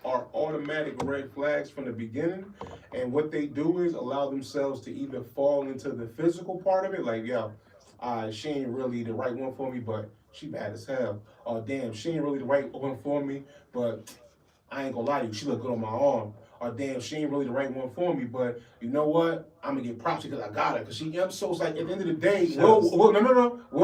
are automatic red flags from the beginning, and what they do is allow themselves to either fall into the physical part of it, like, yo, she ain't really the right one for me, but she bad as hell. Or damn, she ain't really the right one for me, but I ain't gonna lie to you, she look good on my arm. Or damn, she ain't really the right one for me, but you know what? I'm gonna get props because I got her. Cause she, so it's like at the end of the day, no. I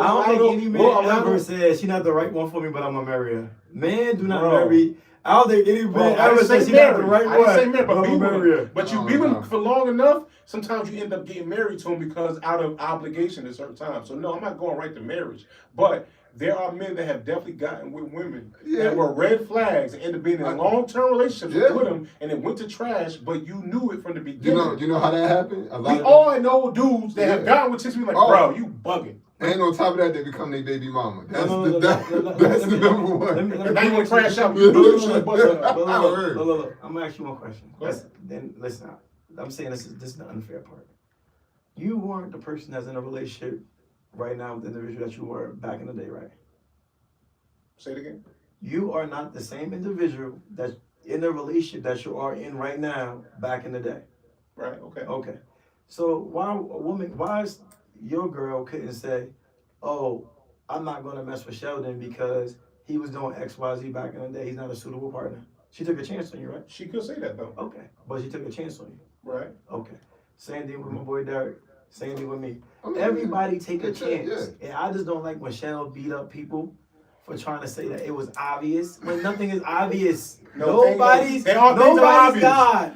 don't think any man ever said she's not the right one for me, but I'm gonna marry her. Men do not marry. I don't think any man ever said she's not the right one. I didn't say marry, but I'm be gonna marry her. But you be with them for long enough, sometimes you end up getting married to them because out of obligation at certain times. So no, I'm not going right to marriage. But there are men that have definitely gotten with women that were red flags and ended up being in long-term relationships with them, and it went to trash, but you knew it from the beginning. You know how that happened? We all know dudes that have gotten with chicks, we like, bro, you bugging. And on top of that, they become their baby mama. That's No, that's the number one. And now you gonna crash out. Look, I'm gonna ask you one question. Then listen, I'm saying this is the unfair part. You weren't the person that's in a relationship right now with the individual that you were back in the day, right? Say it again. You are not the same individual that's in the relationship that you are in right now back in the day. Right, okay. Okay. So why is your girl couldn't say, oh, I'm not gonna mess with Sheldon because he was doing XYZ back in the day, he's not a suitable partner. She took a chance on you, right? She could say that though. Okay. But she took a chance on you. Right. Okay. Same thing with my boy Derek. Same thing with me. I mean, Everybody take a chance. yeah. And I just don't like when Cheryl beat up people for trying to say that it was obvious when nothing is obvious. Nobody's God.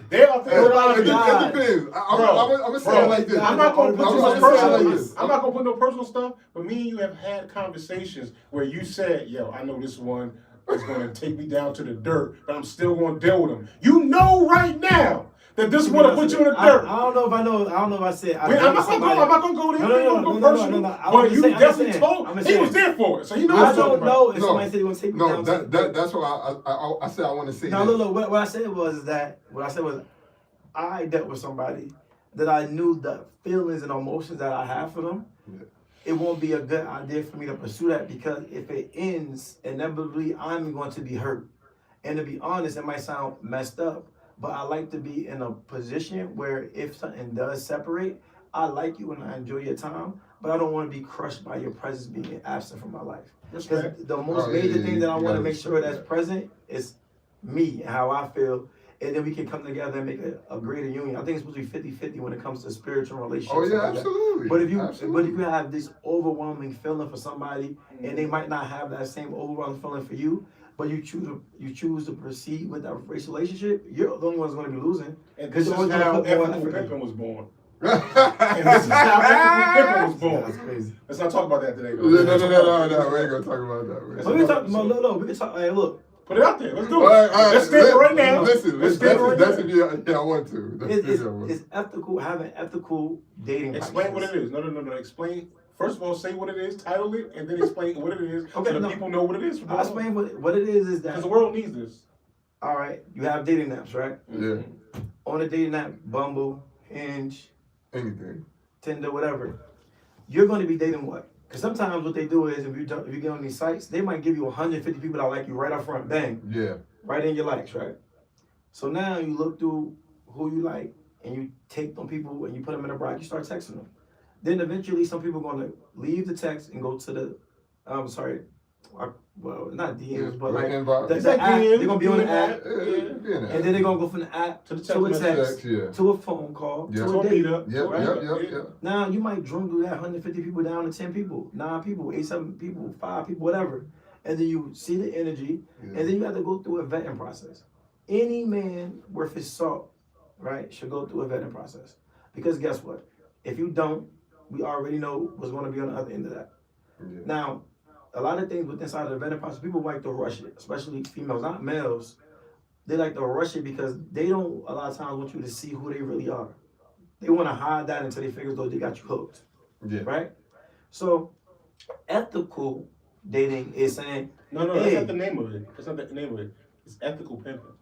There are things that are It obvious. depends. I'm gonna say it like this. I'm not gonna put I'm no gonna say it like personal. this. I'm not gonna put no personal stuff. But me and you have had conversations where you said, "Yo, I know this one is gonna take me down to the dirt, but I'm still gonna deal with him." You know right now that this would have put you in the dirt. I don't know if I know. I don't know if I said. I'm not gonna go there. No. But you definitely told. He was there for it, so he knows. I don't know if somebody said he was taking me No, down. that's why I said I want to say. No, look. What I said was I dealt with somebody that I knew the feelings and emotions that I have for them. Yeah. It won't be a good idea for me to pursue that because if it ends, inevitably I'm going to be hurt. And to be honest, it might sound messed up, but I like to be in a position where if something does separate, I like you and I enjoy your time, but I don't want to be crushed by your presence being absent from my life. Because the most major thing that I want to make sure that's present is me and how I feel. And then we can come together and make a greater union. I think it's supposed to be 50-50 when it comes to spiritual relationships. Oh yeah, like absolutely. But if you have this overwhelming feeling for somebody, and they might not have that same overwhelming feeling for you, but you choose to proceed with that relationship, you're the only one who's going to be losing. And this is how Ethical Pimpin' was born. And this is how Ethical Pimpin' was born. That's crazy. Let's not talk about that today. No, we ain't gonna talk about that. We can talk. No, we can talk. Hey, look. Put it out there. Let's do it. Let's stand it right now. Listen, Let's stand it right now. that's if I want to. It's ethical, having ethical dating. Explain what practices. it is. No. Explain First of all, say what it is, title it, and then explain what it is Okay, so no. the people know what it is. I'll explain what it is Because that, the world needs this. all right, you have dating apps, right? Yeah. On the dating app, Bumble, Hinge, Anything. Tinder, whatever, you're going to be dating what? Because sometimes what they do is if you get on these sites, they might give you 150 people that like you right up front, bang, Yeah. right in your likes, right? So now you look through who you like and you take them people and you put them in a bracket, you start texting them. Then eventually some people are going to leave the text and go to the, well, not DMs, but like the app. They're going to be on the app. And then they're going to go from the app to a text, to a phone call, to a date. Yep. Now you might dwindle that 150 people down to 10 people, 9 people, 8, 7 people, 5 people, whatever. And then you see the energy, and then you have to go through a vetting process. Any man worth his salt, right, should go through a vetting process. Because guess what? If you don't, we already know what's going to be on the other end of that. Yeah. Now, a lot of things with inside of the vetting process, people like to rush it, especially females, not males. They like to rush it because they don't a lot of times want you to see who they really are. They want to hide that until they figure they got you hooked. Yeah. Right? So, ethical dating is saying, No, hey, that's not the name of it. That's not the name of it. It's ethical pimping.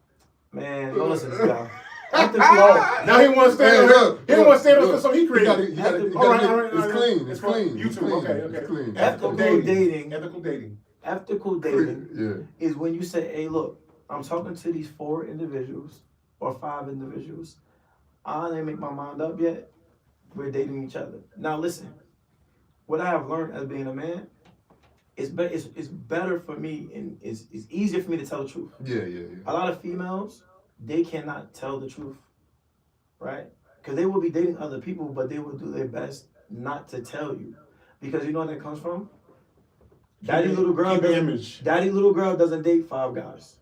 Man, don't listen to this guy. Ethical. Now he wants to stand on. He don't want to stand on so he created. All right. It's clean. It's clean. YouTube. Okay. It's clean. Ethical dating. Ethical dating. Ethical dating Yeah. is when you say, hey, look, I'm talking to these 4 individuals or 5 individuals. I didn't make my mind up yet. We're dating each other. Now listen, what I have learned as being a man, it's better for me and it's easier for me to tell the truth. Yeah. A lot of females, they cannot tell the truth, right? Because they will be dating other people, but they will do their best not to tell you. Because you know where that comes from? Daddy little girl doesn't date 5 guys.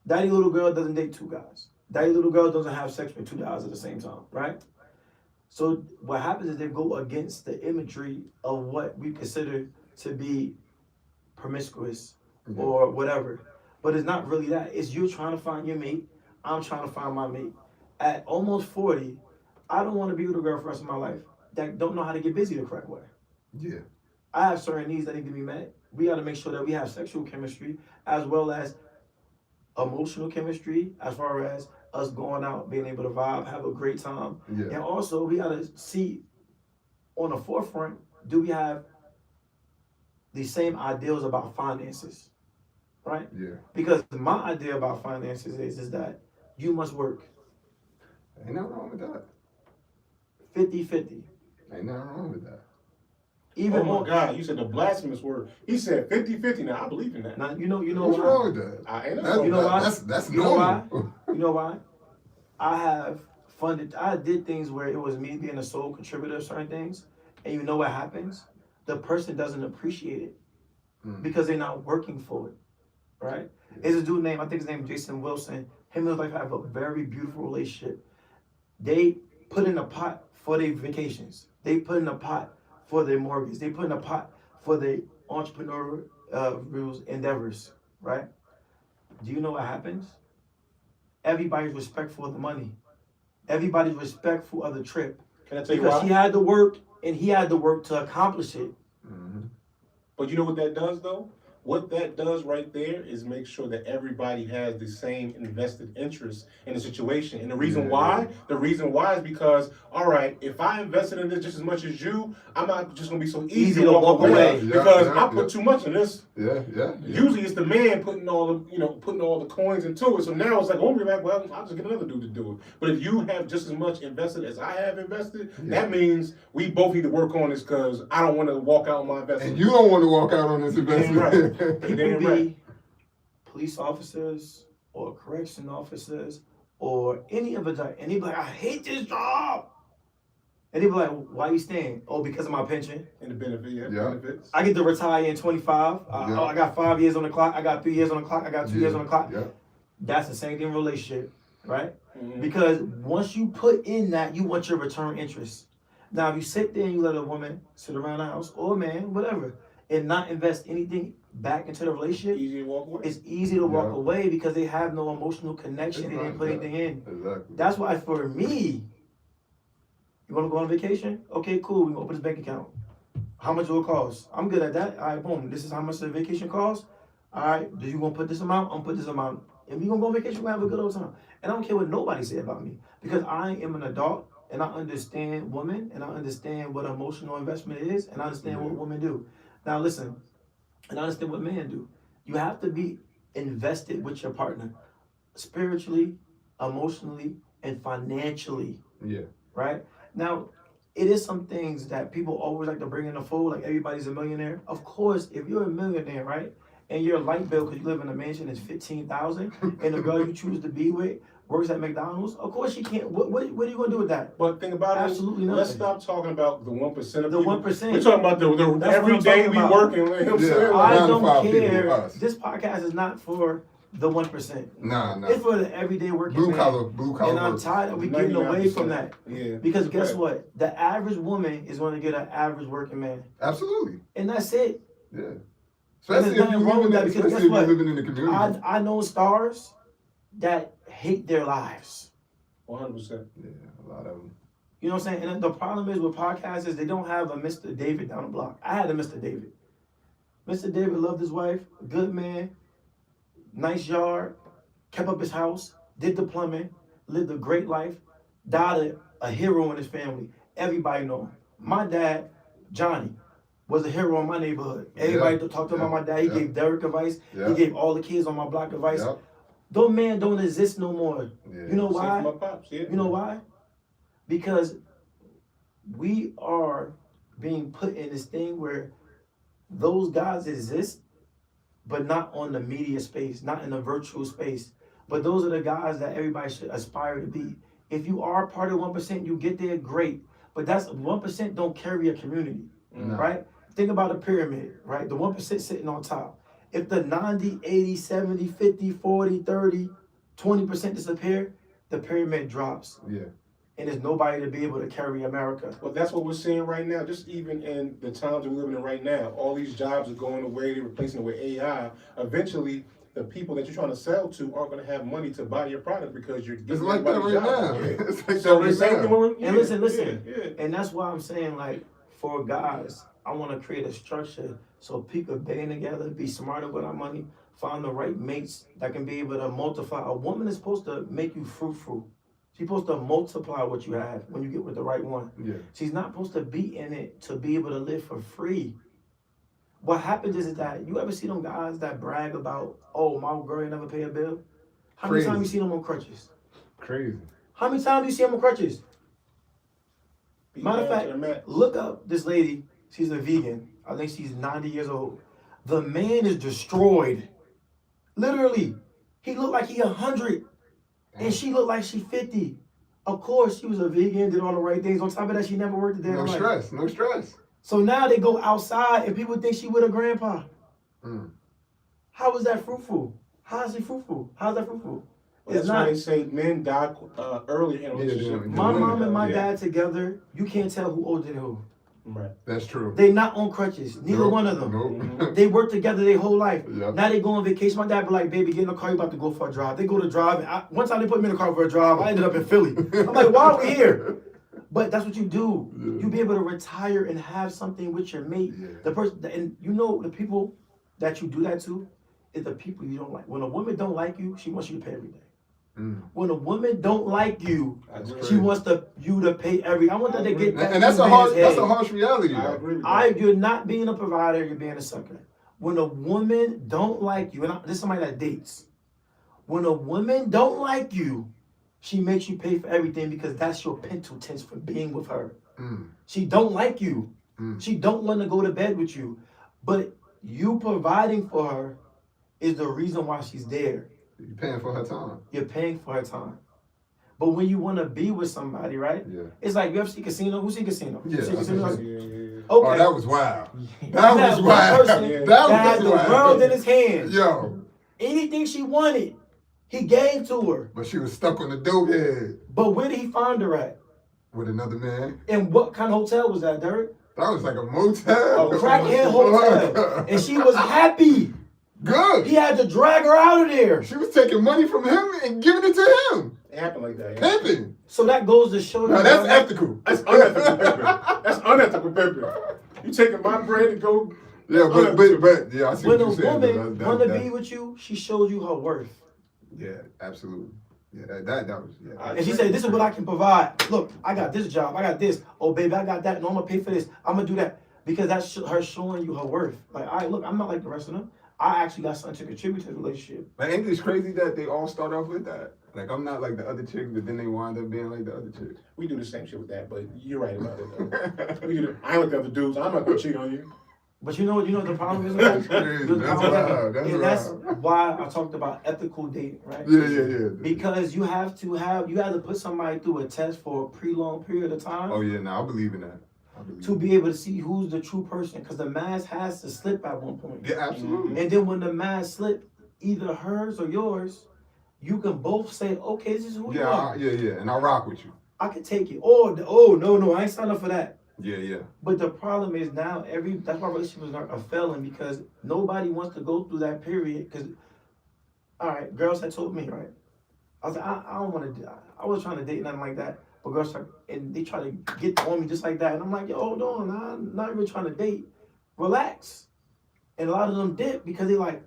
Daddy little girl doesn't date 2 guys. Daddy little girl doesn't have sex with 2 guys at the same time, right? So what happens is they go against the imagery of what we consider to be promiscuous or whatever. But it's not really that. It's you trying to find your mate. I'm trying to find my mate. At almost 40, I don't want to be with a girl for the rest of my life that don't know how to get busy the correct way. Yeah. I have certain needs that need to be met. We got to make sure that we have sexual chemistry as well as emotional chemistry, as far as us going out, being able to vibe, have a great time. Yeah. And also, we got to see on the forefront, do we have the same ideals about finances, right? Yeah. Because my idea about finances is that you must work Ain't nothing wrong with that. 50-50. Ain't nothing wrong with that. Even Oh more. my God, you said the blasphemous word. He said 50-50. Now I believe in that. Now, you know What's why? wrong with that? I ain't You know why? That's You know why? normal. You know why? I did things where it was me being a sole contributor of certain things, and you know what happens? The person doesn't appreciate it because they're not working for it, right? It's a dude named, I think his name is Jason Wilson. Him and his wife have a very beautiful relationship. They put in a pot for their vacations. They put in a pot for their mortgage. They put in a pot for their entrepreneurial endeavors, right? Do you know what happens? Everybody's respectful of the money. Everybody's respectful of the trip. Can I tell you Because why? she had to work and he had to work to accomplish it. But you know what that does, though? What that does right there is make sure that everybody has the same invested interest in the situation. And the reason why is because, all right, if I invested in this just as much as you, I'm not just gonna be so easy to walk away because I put too much in this. Yeah. Usually it's the man putting all the coins into it. So now it's like, oh, well, I'll just get another dude to do it. But if you have just as much invested as I have invested, that means we both need to work on this because I don't want to walk out on my investment. And you don't want to walk out on this investment. People be police officers or correction officers or any of it, and they be like, I hate this job. And they be like, why you staying? Oh, because of my pension. And the benefits. I get to retire in 25. I got 5 years on the clock. I got 3 years on the clock. I got 2 years on the clock. That's the same thing in relationship, right? Because once you put in that, you want your return interest. Now, if you sit there and you let a woman sit around the house, or a man, whatever, and not invest anything back into the relationship, Easy to walk away. it's easy to walk away because they have no emotional connection. They didn't put anything in. Exactly. That's why for me, you want to go on vacation? Okay, cool. We open this bank account. How much will it cost? I'm good at that. All right, boom. This is how much the vacation costs. All right, do you gonna put this amount? I'm gonna put this amount. If we gonna go on vacation, we're gonna have a good old time. And I don't care what nobody say about me because I am an adult and I understand women and I understand what emotional investment is and I understand what women do. Now listen, and I understand what men do. You have to be invested with your partner spiritually, emotionally, and financially. Yeah. Right? Now, it is some things that people always like to bring in the fold, like everybody's a millionaire. Of course, if you're a millionaire, right, and your light bill because you live in a mansion is $15,000, and the girl you choose to be with works at McDonald's, of course she can't. What are you gonna do with that? But think about Absolutely it. nothing. Let's stop talking about the 1% of The people. 1%. We're talking about the That's what every I'm day talking we about. working. You know what I'm Yeah. saying? I Nine to don't five people, care. us. This podcast is not for the 1%. Nah. It's for the everyday working Blue man. collar And I'm workers. tired of we getting away from 99%. that. Yeah. Because guess Right. what? The average woman is going to get an average working man. Absolutely. And that's it. Yeah. And Especially there's if nothing you wrong live with that in, because especially guess if you're what? living in the community. I know stars that hate their lives. 100%. Yeah, a lot of them. You know what I'm saying? And the problem is with podcasts is they don't have a Mr. David down the block. I had a Mr. David. Mr. David loved his wife, good man, nice yard, kept up his house, did the plumbing, lived a great life, died a hero in his family. Everybody know him. My dad, Johnny, was a hero in my neighborhood. Everybody talked about my dad. He gave Derek advice. Yeah. He gave all the kids on my block advice. Yep. Those men don't exist no more. Yeah. You know Same why? for my pops, yeah. You know why? Because we are being put in this thing where those guys exist, but not on the media space, not in the virtual space. But those are the guys that everybody should aspire to be. If you are part of 1%, you get there, great. But that's 1% don't carry a community, right? Think about a pyramid, right? The 1% sitting on top. If the 90, 80, 70, 50, 40, 30, 20% disappear, the pyramid drops. Yeah. And there's nobody to be able to carry America. Well, that's what we're seeing right now. Just even in the times we're living in right now, all these jobs are going away. They're replacing it with AI. Eventually, the people that you're trying to sell to aren't going to have money to buy your product because you're It's getting like that right everybody's now. job. Yeah. It's like So that the same right thing now. with- And listen. Yeah. And that's why I'm saying, like, for guys, I want to create a structure so people band together, be smarter with our money, find the right mates that can be able to multiply. A woman is supposed to make you fruitful. She's supposed to multiply what you have when you get with the right one. Yeah. She's not supposed to be in it to be able to live for free. What happens is that you ever see them guys that brag about, oh, my girl ain't never pay a bill? How many Crazy. times you see them on crutches? Crazy. How many times do you see them on crutches? Be Matter of down fact, to the max. look up this lady. She's a vegan. I think she's 90 years old. The man is destroyed. Literally. He looked like he 100. And she looked like she 50. Of course, she was a vegan, did all the right things. On top of that, she never worked a day in No her life. stress. No stress. So now they go outside and people think she with her grandpa. Mm. How is that fruitful? How is it fruitful? How is that fruitful? Well, It's that's why not. they say men die early in a relationship. yeah. My mom and my Yeah. dad together, you can't tell who older than who. Right. That's true. They not on crutches. Neither Nope. one of them. Nope. They work together their whole life. Yep. Now they go on vacation. My dad be like, baby, get in the car. You about to go for a drive. They go to drive. One time they put me in the car for a drive. I ended up in Philly. I'm like, why are we here? But that's what you do. Yeah. You be able to retire and have something with your mate. Yeah. The person, and you know the people that you do that to is the people you don't like. When a woman don't like you, she wants you to pay everything. Mm. When a woman don't like you, That's she crazy. wants you to pay everything. I want them to get that. And that's in a man's harsh. That's head. a harsh reality. I Though. agree with that. You're not being a provider, you're being a sucker. When a woman don't like you, and this is somebody that dates. When a woman don't like you, she makes you pay for everything because that's your mental tense for being with her. Mm. She don't like you. Mm. She don't want to go to bed with you. But you providing for her is the reason why she's there. You're paying for her time. You're paying for her time. But when you want to be with somebody, right? Yeah. It's like you ever see Casino? Who see Casino? Yeah, See I Casino? see Yeah, yeah, yeah. Oh, Okay. that was wild. You That have was one wild. person Yeah. That that had was the wild. world in his hands. Yo, Anything she wanted, he gave to her. but she was stuck on the dope head But where did he find her at? with another man. And what kind of hotel was that, Derek? That was like a motel. A crackhead hotel. And she was happy. Good. He had to drag her out of there. She was taking money from him and giving it to him. It happened like that. Yeah. Pimping. So that goes to show Now that that's ethical. That's unethical pimping. That's unethical pimping. You taking my bread and go. Yeah, but yeah, I see When what a you're saying. woman That, wanna be with you, she shows you her worth. yeah, absolutely. Yeah, that was yeah. And she said, "This is what I can provide. Look, I got this job. I got this. Oh, baby, I got that. No, I'm gonna pay for this. I'm gonna do that because that's her showing you her worth. Like, all right, look, I'm not like the rest of them. I actually got something to contribute to the relationship. But ain't it crazy that they all start off with that? Like I'm not like the other chick, but then they wind up being like the other chick. We do the same shit with that, but you're right about it though. I ain't like the other dudes. I'm not gonna cheat on you. But you know what the problem is? That's crazy. That's wild. That's why I talked about ethical dating, right? Yeah. Because you have to put somebody through a test for a long period of time. Oh yeah, I believe in that. To be able to see who's the true person, because the mask has to slip at one point. Yeah, absolutely. And then when the mask slip, either hers or yours, you can both say, okay, this is who you are. Yeah, and I rock with you. I can take it. Oh no, I ain't signed up for that. Yeah. But the problem is now that's why relationships are failing, because nobody wants to go through that period. Because, all right, girls had told me, right? I was like, I don't want to. I wasn't trying to date nothing like that. But girls they try to get on me just like that, and I'm like, yo, hold on, I'm not even trying to date. Relax. And a lot of them dip because they're like,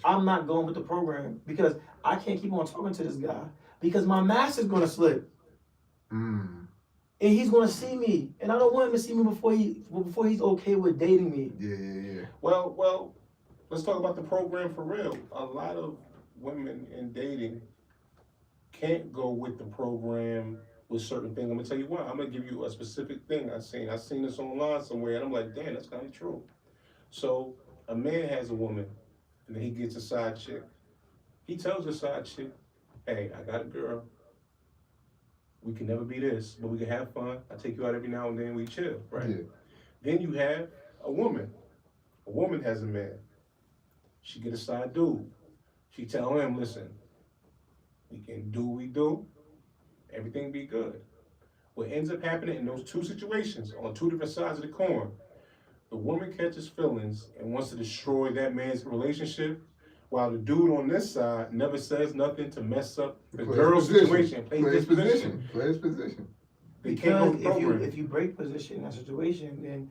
I'm not going with the program because I can't keep on talking to this guy because my mask is gonna slip. And he's gonna see me, and I don't want him to see me before he's okay with dating me. Yeah. Well, let's talk about the program for real. A lot of women in dating can't go with the program with certain things. I'm gonna tell you why. I'm gonna give you a specific thing I seen. I seen this online somewhere, and I'm like, damn, that's kind of true. So a man has a woman, and then he gets a side chick. He tells the side chick, hey, I got a girl. We can never be this, but we can have fun. I take you out every now and then, we chill, right? Yeah. Then you have a woman. A woman has a man. She get a side dude. She tell him, listen, we can do what we do. Everything be good. What ends up happening in those two situations, on two different sides of the coin, the woman catches feelings and wants to destroy that man's relationship, while the dude on this side never says nothing to mess up the girl's situation. Play his position. Because if you break position in that situation, then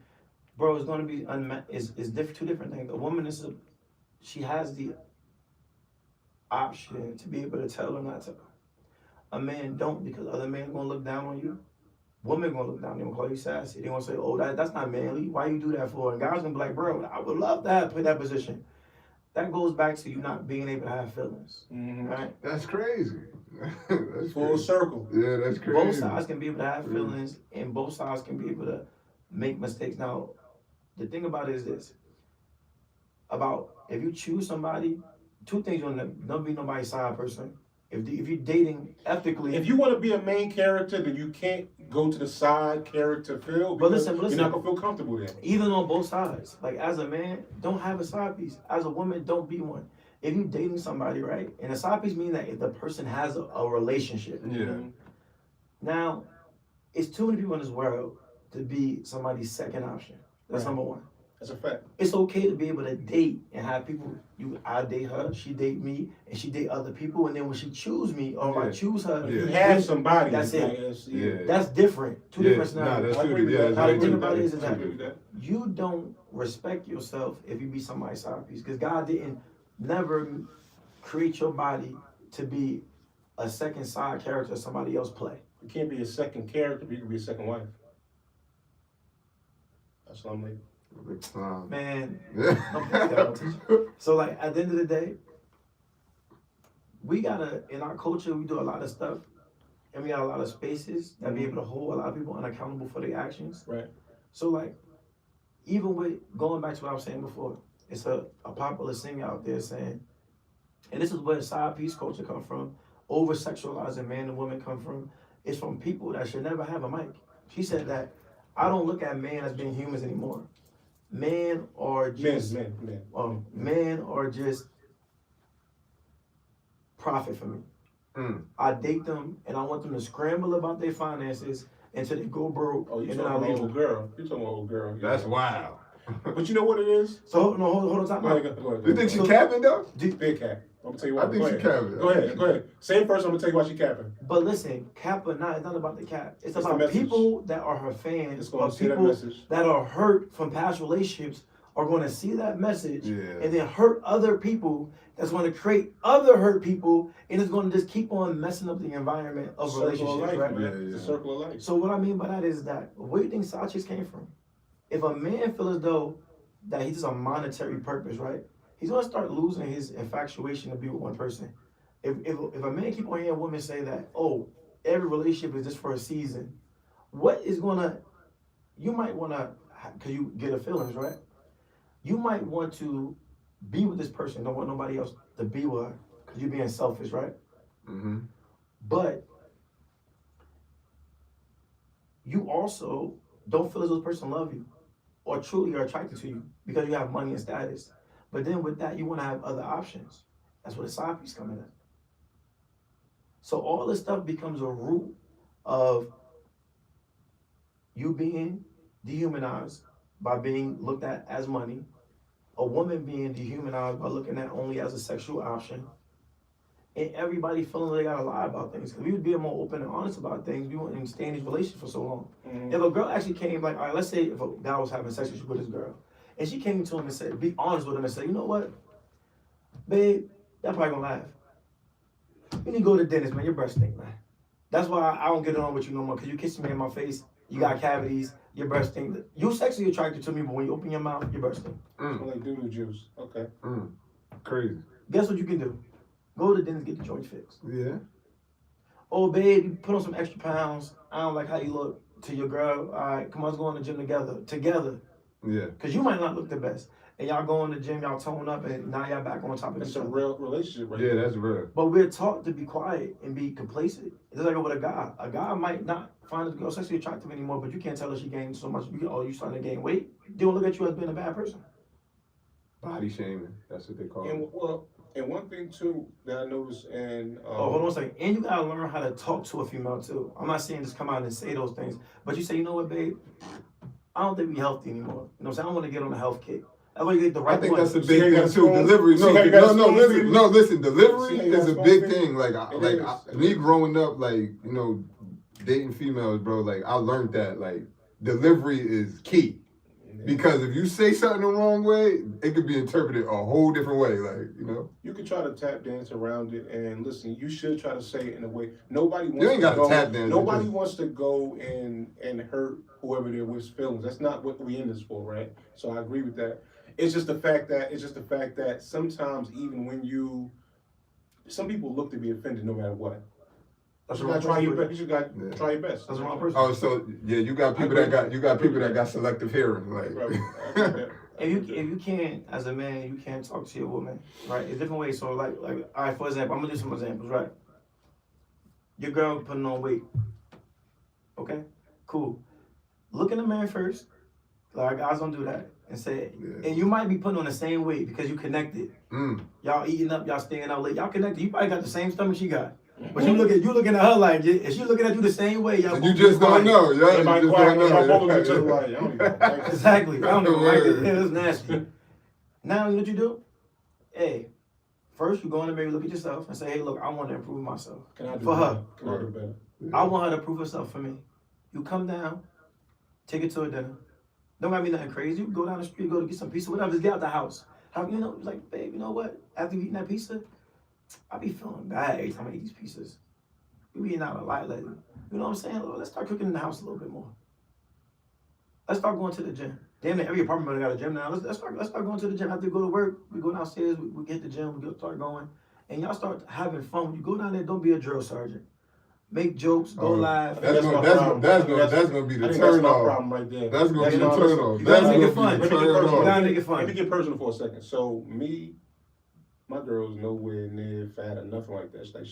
bro, it's gonna be two different things. A woman she has the option to be able to tell or not to. A man don't, because other men gonna look down on you. Women gonna look down, they gonna call you sassy. They gonna say, oh, that's not manly. Why you do that for? And guys gonna be like, bro, I would love to play that position. That goes back to you not being able to have feelings, right? That's crazy. That's full crazy. circle. Yeah, that's crazy. Both sides can be able to have feelings, and both sides can be able to make mistakes. Now, the thing about it is this: about if you choose somebody, two things: don't be nobody's side person. If you're dating ethically, if you want to be a main character, then you can't go to the side character field. But listen, you're not gonna feel comfortable there. Even on both sides, like as a man, don't have a side piece. As a woman, don't be one. If you're dating somebody, right, and a side piece means that if the person has a relationship. Yeah. Now, it's too many people in this world to be somebody's second option. That's number one. That's a fact. It's okay to be able to date and have people. I date her, she date me, and she date other people. And then when she choose me, or if I choose her, you have somebody. That's it. Yeah. That's different. Two different scenarios. Nah, that's true. Now the thing about it is that that you don't respect yourself if you be somebody's side piece, because God didn't never create your body to be a second side character somebody else play. You can't be a second character, but you can be a second wife. That's what I'm like. Man, so like at the end of the day, we gotta, in our culture, we do a lot of stuff, and we got a lot of spaces that be able to hold a lot of people unaccountable for their actions. Right. So like, even with going back to what I was saying before, it's a popular singer out there saying, and this is where the side piece culture come from, over sexualizing man and woman come from. It's from people that should never have a mic. She said that I don't look at man as being humans anymore. Men are just men are just profit for me. I date them and I want them to scramble about their finances until they go broke. Oh, you and talking about old girl? You talking about old girl? That's wild. But you know what it is? So hold on, time. Go ahead. You think she capping though? Big cat. I'm gonna tell you I why. think Go she ahead. capping. Go ahead. Say it first. I'm gonna tell you why she capping. But listen, cap or not, it's not about the cap. It's the about message. people that are her fans, It's gonna or see that people message. that are hurt from past relationships are going to see that message Yeah. and then hurt other people. That's going to create other hurt people, and it's going to just keep on messing up the environment of Circle of relationships, life, right? man. Yeah, It's a yeah. circle of life. So what I mean by that is that where do you think side chicks came from? If a man feels as though that he's just a monetary purpose, right? He's gonna start losing his infatuation to be with one person. If a man keep on hearing women say that, oh, every relationship is just for a season, what is gonna, you might wanna, cause you get her feelings, right? You might want to be with this person, don't want nobody else to be with her, cause you're being selfish, right? Mm-hmm. But you also don't feel as though this person love you or truly are attracted to you because you have money and status. But then with that, you want to have other options. That's where the side piece coming in. So all this stuff becomes a root of you being dehumanized by being looked at as money, a woman being dehumanized by looking at only as a sexual option, and everybody feeling they gotta lie about things. Because we was being more open and honest about things, we wouldn't stay in these relationships for so long. Mm-hmm. If a girl actually came, like, all right, let's say if a guy was having sex with this girl, and she came to him and said, be honest with him and say, you know what, babe, that probably gonna laugh. You need to go to the dentist, man, your breath stink, man. That's why I don't get on with you no more, because you kissing me in my face, you got cavities, your breath stink. You sexually attracted to me, but when you open your mouth, your breath stink. Smell like doo-doo juice. Okay. Crazy. Guess what you can do? Go to the dentist, get the joint fixed. Yeah. Oh, babe, you put on some extra pounds. I don't like how you look. To your girl, all right, come on, let's go in the gym together. Yeah. Because you might not look the best. And y'all go in the gym, y'all tone up, and now y'all back on top of It's each a other. real relationship, right? Yeah, that's real. But we're taught to be quiet and be complacent. It's like with a guy. A guy might not find a girl sexually attractive anymore, but you can't tell her she gained so much. You starting to gain weight. They don't look at you as being a bad person. Body shaming. That's what they call And it. well, and one thing too that I noticed, and Hold on a second. And you gotta learn how to talk to a female too. I'm not saying just come out and say those things, but you say, you know what, babe? I don't think we healthy anymore. You know what I'm saying? I don't want to get on a health kick. That way you get the right I think one. that's a See how big you thing got too. spoon? Delivery. See how you got spoon Listen. feeding? No, listen. Delivery See how you got is a spoon big feeding? thing. Like, It is. me growing up, like, you know, dating females, bro. Like, I learned that like delivery is key. Because if you say something the wrong way, it could be interpreted a whole different way. Like, you know, You can try to tap dance around it, and listen, you should try to say it in a way. Nobody wants you ain't to got go. to tap dance. Nobody Just- wants to go and hurt whoever they're with feelings. That's not what we in this for, right? So I agree with that. It's just the fact that sometimes even when some people look to be offended no matter what. That's You the gotta wrong try your person. best. You gotta Yeah. try your best. That's the wrong person. Oh, so yeah, you got people that got selective hearing. Like, Right. I agree with that. If you can't, as a man, you can't talk to your woman, right? It's different ways. So like, all right, for example, I'm gonna do some examples, right? Your girl putting on weight. Okay, cool. Look in the mirror first. Like guys don't do that, and say, Yeah. and you might be putting on the same weight because you connected. Y'all eating up, y'all staying out late, y'all connected. You probably got the same stomach she got, but you looking at her like, is she looking at you the same way? Y'all and you both just quiet. don't know. Yeah, you Everybody just quiet. don't know. Everybody both look at each Yeah. other like, I don't even know. Exactly. I don't know. Right? Word. Yeah, that's nasty. Now, you know what you do? Hey, first you go in the mirror, look at yourself, and say, hey, look, I want to improve myself. Can I do For better? her. Can I do better? I want her to prove herself for me. You come down, take her to a dinner. Don't gotta be nothing crazy. You go down the street, go to get some pizza, whatever. Just get out the house. How you know? Like, babe, you know what? After you eating that pizza, I be feeling bad every time I eat these pizzas. You eating out a lot lately. You know what I'm saying? Let's start cooking in the house a little bit more. Let's start going to the gym. Damn it, every apartment building got a gym now. Let's start going to the gym. After you go to work, we go downstairs, we get the gym, we start going. And y'all start having fun. When you go down there, don't be a drill sergeant. Make jokes, go live. That's my gonna problem. be I the think that's turn my off. problem right there. That's gonna be the my- turn off. You gotta That's make it gonna fun. be the Let me get turn personal. You gotta off. make it fun. Let me get personal for a second. So my girl's nowhere near fat or nothing like that. It's like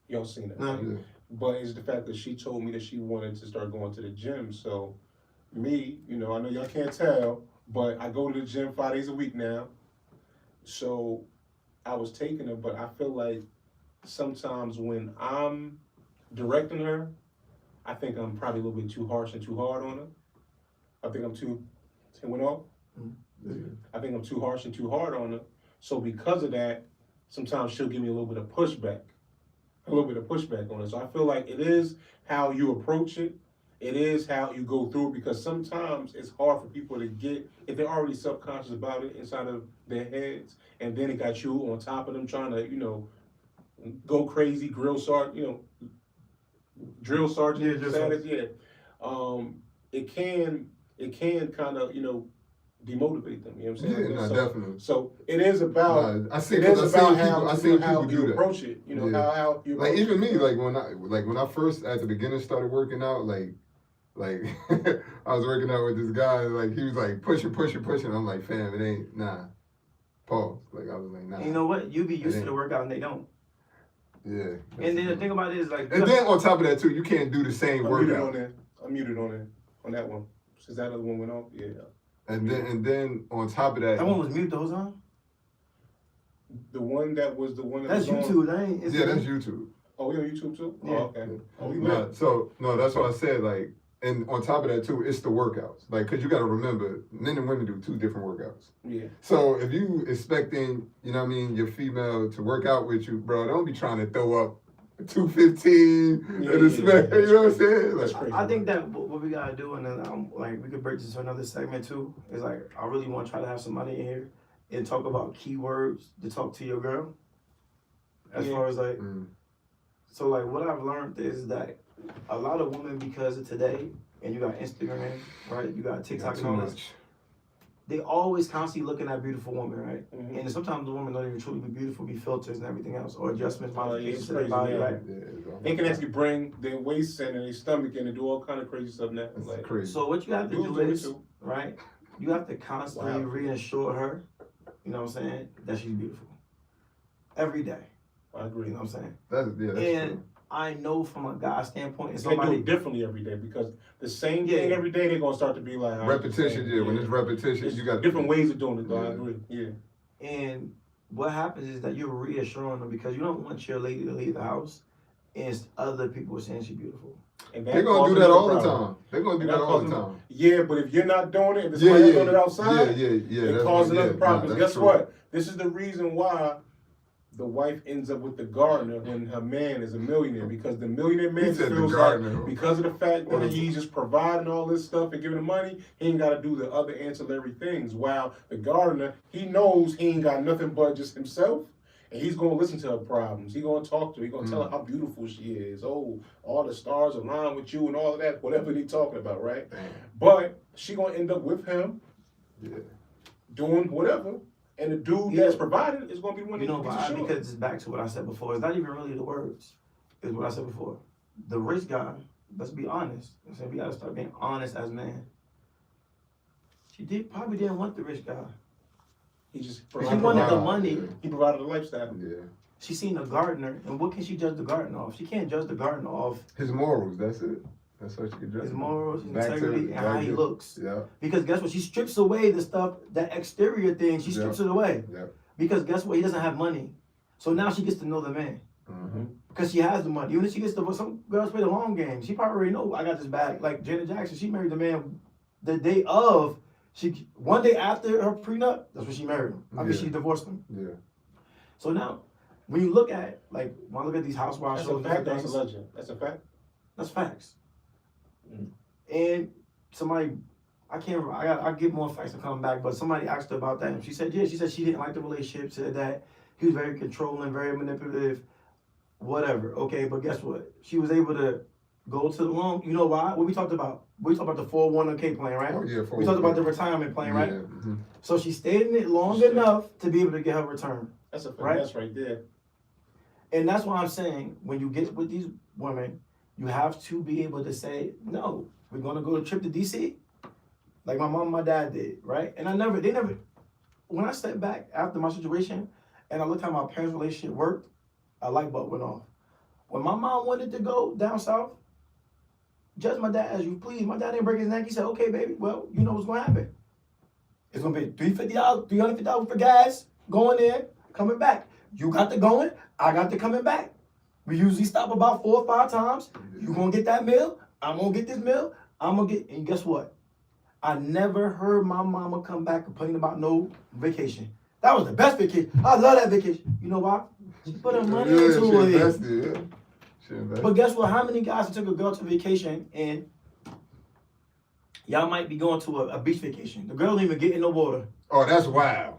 y'all seen it. No. Right? Yeah. But it's the fact that she told me that she wanted to start going to the gym. So me, I know y'all can't tell, but I go to the gym 5 days a week now. So I was taking her, but I feel like sometimes when I'm directing her, I think I'm probably a little bit too harsh and too hard on her. I think I'm too, it went off? Yeah. I think I'm too harsh and too hard on her. So because of that, sometimes she'll give me a little bit of pushback. On it. So I feel like it is how you approach it. It is how you go through it, because sometimes it's hard for people to get, if they're already self-conscious about it inside of their heads, and then it got you on top of them trying to, go crazy, drill sergeant status. Yeah. It can kind of, demotivate them. You know what I'm saying? Yeah, no, definitely. So it is about I see it is about people how do you that. approach it. How you like approach even it. me, like when I first at the beginning started working out, like I was working out with this guy, like he was like pushing. I'm like, fam, it ain't nah. Pause. Like I was like, nah. And you know what? You be used to the workout and they don't. Yeah. And then the thing about it is like, and then on top of that too, you can't do the same workout. I'm muted on that one. Since that other one went off, yeah. And then on top of that, that one was mute the whole time. The one that was the one that That's was YouTube. That ain't. yeah, that's YouTube. Oh, we on YouTube too? Yeah. Oh, okay. Oh, we Nah, lit. so no, that's what I said. Like, and on top of that too, it's the workouts. Like, cause you got to remember, men and women do two different workouts. Yeah. So if you expecting, your female to work out with you, bro, don't be trying to throw up 215 Yeah, and expect, you know what I'm saying? That's Like, crazy. I think that what we gotta do, and then we could break this to another segment too. Is like I really want to try to have somebody in here and talk about keywords to talk to your girl. As far as like, so like what I've learned is that a lot of women, because of today, and you got Instagram, right? You got TikTok and all this. They always constantly looking at beautiful women, right? Mhm. And sometimes the women don't even truly be beautiful, be filters and everything else, or adjustments, modifications to crazy, their body, yeah. right? They can actually bring their waist in and their stomach in and do all kind of crazy stuff now. That's Like, crazy. So what you have to dudes do do it is, too. right? You have to constantly Wow. reassure her, you know what I'm saying, that she's beautiful. Every day, I agree. you know what I'm saying? That's And true. I know from a guy's standpoint, and They do somebody, it differently every day, because the same Yeah. thing every day, they're gonna start to be like Repetition, yeah. When it's repetition, There's you got different ways of doing it, though. I Yeah. agree. Yeah. and what happens is that you're reassuring them because you don't want your lady to leave the house and other people are saying she's beautiful. And They're gonna causes do that all the another problem. time. They're gonna do And that that all the causes- time. Yeah, but if you're not doing it, if Yeah, somebody's yeah, doing it outside, yeah. it That's causes what- another yeah, problem. nah, Guess that's true. what? This is the reason why the wife ends up with the gardener when her man is a millionaire, because the millionaire man He just said the feels gardener. like, because of the fact Or that the- he's just providing all this stuff and giving the money, he ain't got to do the other ancillary things. While the gardener, he knows he ain't got nothing but just himself, and he's gonna listen to her problems. He's gonna talk to her. He's gonna tell her how beautiful she is. Oh, all the stars align with you and all of that, whatever they talking about, right? Damn. But she gonna end up with him Yeah. doing whatever. And the dude Yeah. that's provided is going to be one You know, that but gets because short. it's back to what I said before. It's not even really the words. It's what I said before. The rich guy, let's be honest. I said we gotta start being honest as men. She probably didn't want the rich guy. He just She provided, wanted the provide, money. yeah. he provided a lifestyle. Yeah. She seen the gardener, and what can she judge the gardener off? She can't judge the gardener off His morals, that's it. That's what you can judge. his morals, his Back to- integrity, and how back he to- looks. Yeah. Because guess what? She strips away the stuff, that exterior thing, she strips it away. Yeah. Because guess what? He doesn't have money. So now she gets to know the man. Mm-hmm. Because she has the money. Even if she gets the, some girls play the long game. She probably already know I got this bag. Like Janet Jackson, she married the man the day of. One day after her prenup, that's when she married him. I mean, Yeah. she divorced him. Yeah. So now, when you look at, like, when I look at these housewives That's shows, a fact. different That's a things, legend. That's a fact. that's facts. Mm. And somebody, I get more facts to come back, but somebody asked her about that, and she said, yeah, she didn't like the relationship, said that he was very controlling, very manipulative, whatever. Okay, but guess what? She was able to go to the loan. You know why? What we talked about? We talked about the 401k plan, right? Oh, yeah. We talked about the retirement plan, right? Yeah. Mm-hmm. So she stayed in it long enough to be able to get her return. That's a fact. Right? That's right there. And that's why I'm saying, when you get with these women, you have to be able to say, no, we're going to go to a trip to DC, like my mom and my dad did, right? And when I stepped back after my situation and I looked how my parents' relationship worked, a light bulb went off. When my mom wanted to go down south, judge my dad as you please. My dad didn't break his neck. He said, okay, baby, well, you know what's going to happen. It's going to be $350 for gas, going there, coming back. You got the going, I got the coming back. We usually stop about 4 or 5 times. You gonna get that meal, I'm gonna get this meal, and guess what? I never heard my mama come back complaining about no vacation. That was the best vacation. I love that vacation. You know why? She put her money Yeah, into she it. invested, yeah. She invested. But guess what? How many guys took a girl to vacation and y'all might be going to a beach vacation? The girl didn't even get in the water. Oh, that's wild.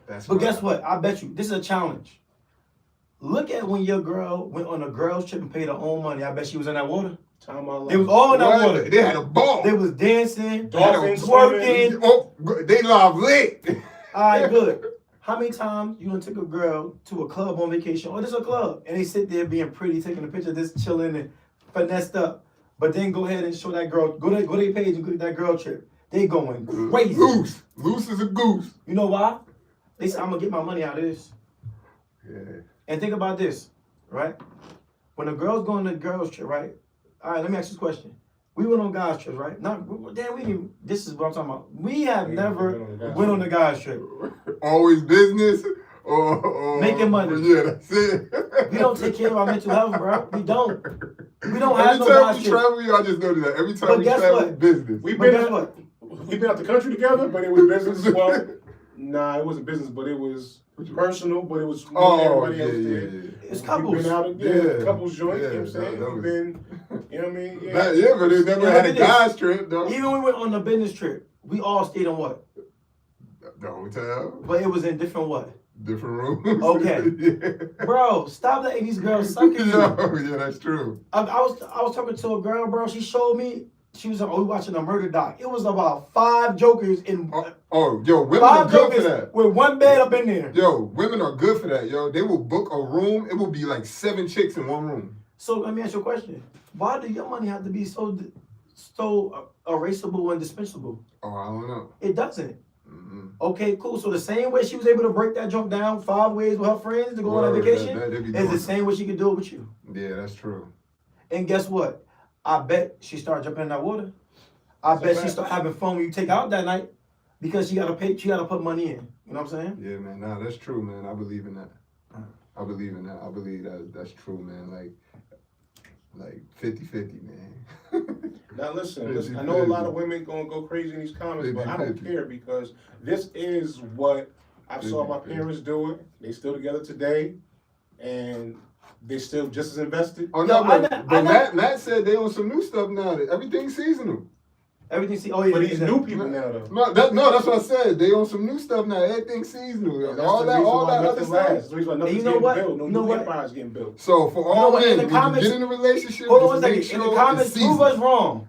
That's But wild. guess what? I bet you this is a challenge. Look at when your girl went on a girls trip and paid her own money. I bet she was in that water. Time of my life. They was all in that What? water. They had a ball. They was dancing, Dolphins twerking. Oh, they love lit. All right, good. How many times you done took a girl to a club on vacation? Oh, this is a club. And they sit there being pretty, taking a picture of this chilling and finessed up. But then go ahead and show that girl, go to their page and go to that girl trip. They going crazy. Loose. Loose as a goose. You know why? They said, I'm going to get my money out of this. Yeah. And think about this, right? When a girl's going on a girl's trip, right? All right, let me ask you this question. We went on guys' trips, right? This is what I'm talking about. We have never went on a guys' trip. Always business or Making money. Yeah, that's it. We don't take care of our mental health, bro. We don't. We don't have Every no time guys' we trip. travel, y'all just notice that. Every time But we guess travel, what? business. We've But been guess out, what? we've been out the country together, but it was business as well. Nah, it wasn't business, but it was personal, but it was more than Oh, everybody yeah, else yeah, did. yeah. It's We've couples. been out, Yeah. couples joint, Yeah, you know what I'm saying? that We've was- been, you know what I mean? Yeah. Yeah, but they never Yeah, had a look at this. guys trip, though. Even when we went on a business trip, we all stayed in what? The hotel, But it was in different what? different rooms. Okay. yeah. Bro, stop letting these girls suck at you. No, yeah, that's true. I was talking to a girl, bro. She showed me. She was we watching a murder doc. It was about 5 jokers in Yo, women are 5 good for jokers that. with one bed up in there. Yo, women are good for that, yo. They will book a room. It will be like 7 chicks in one room. So let me ask you a question. Why do your money have to be so erasable and dispensable? Oh, I don't know. It doesn't. Mm-hmm. Okay, cool. So the same way she was able to break that junk down 5 ways with her friends to go on a Word, vacation they be is doing the same way she could do it with you. Yeah, that's true. And guess what? I bet she started jumping in that water. I That's a bet she fact. started having fun when you take out that night because she gotta pay. She gotta put money in. You know what I'm saying? Yeah, man. Nah, that's true, man. I believe in that. I believe in that. I believe that's true, man. Like 50-50, man. Now listen, I know a lot of women gonna go crazy in these comments, but I don't care because this is what I saw my parents do it. They still together today, and they still just as invested. Oh no, Yo, but Matt said they on some new stuff now. Everything's seasonal. Everything. See, oh yeah. For these new people now, though. No, that's what I said. They on some new stuff now. Everything's seasonal. That's all the that, reason all why that other nothing stuff. lasts. That's the reason why nothing's you know getting what? built. No You know new what? empires getting built. So for know all what, in men, the when comments- you get in a relationship, Hold on just one make second. In sure the comments, it's prove seasonal. us wrong.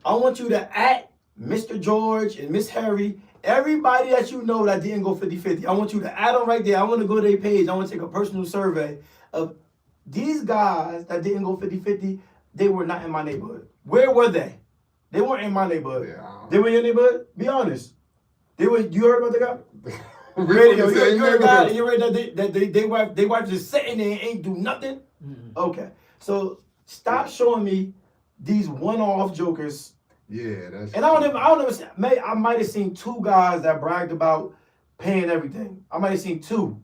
I want you to at Mr. George and Miss Harry, everybody that you know that didn't go 50-50. I want you to add them right there. I want to go to their page. I want to take a personal survey of these guys that didn't go 50-50. They were not in my neighborhood. Where were they? They weren't in my neighborhood. Yeah, I don't- They were in your neighborhood? Be honest. They were. You heard about the guy? We Radio. from the same You heard that? neighborhood. You heard that they wife just sitting there and ain't do nothing? Okay. So stop showing me these one-off jokers. Yeah, that's. And I don't ever see, I might have seen 2 guys that bragged about paying everything. I might have seen 2.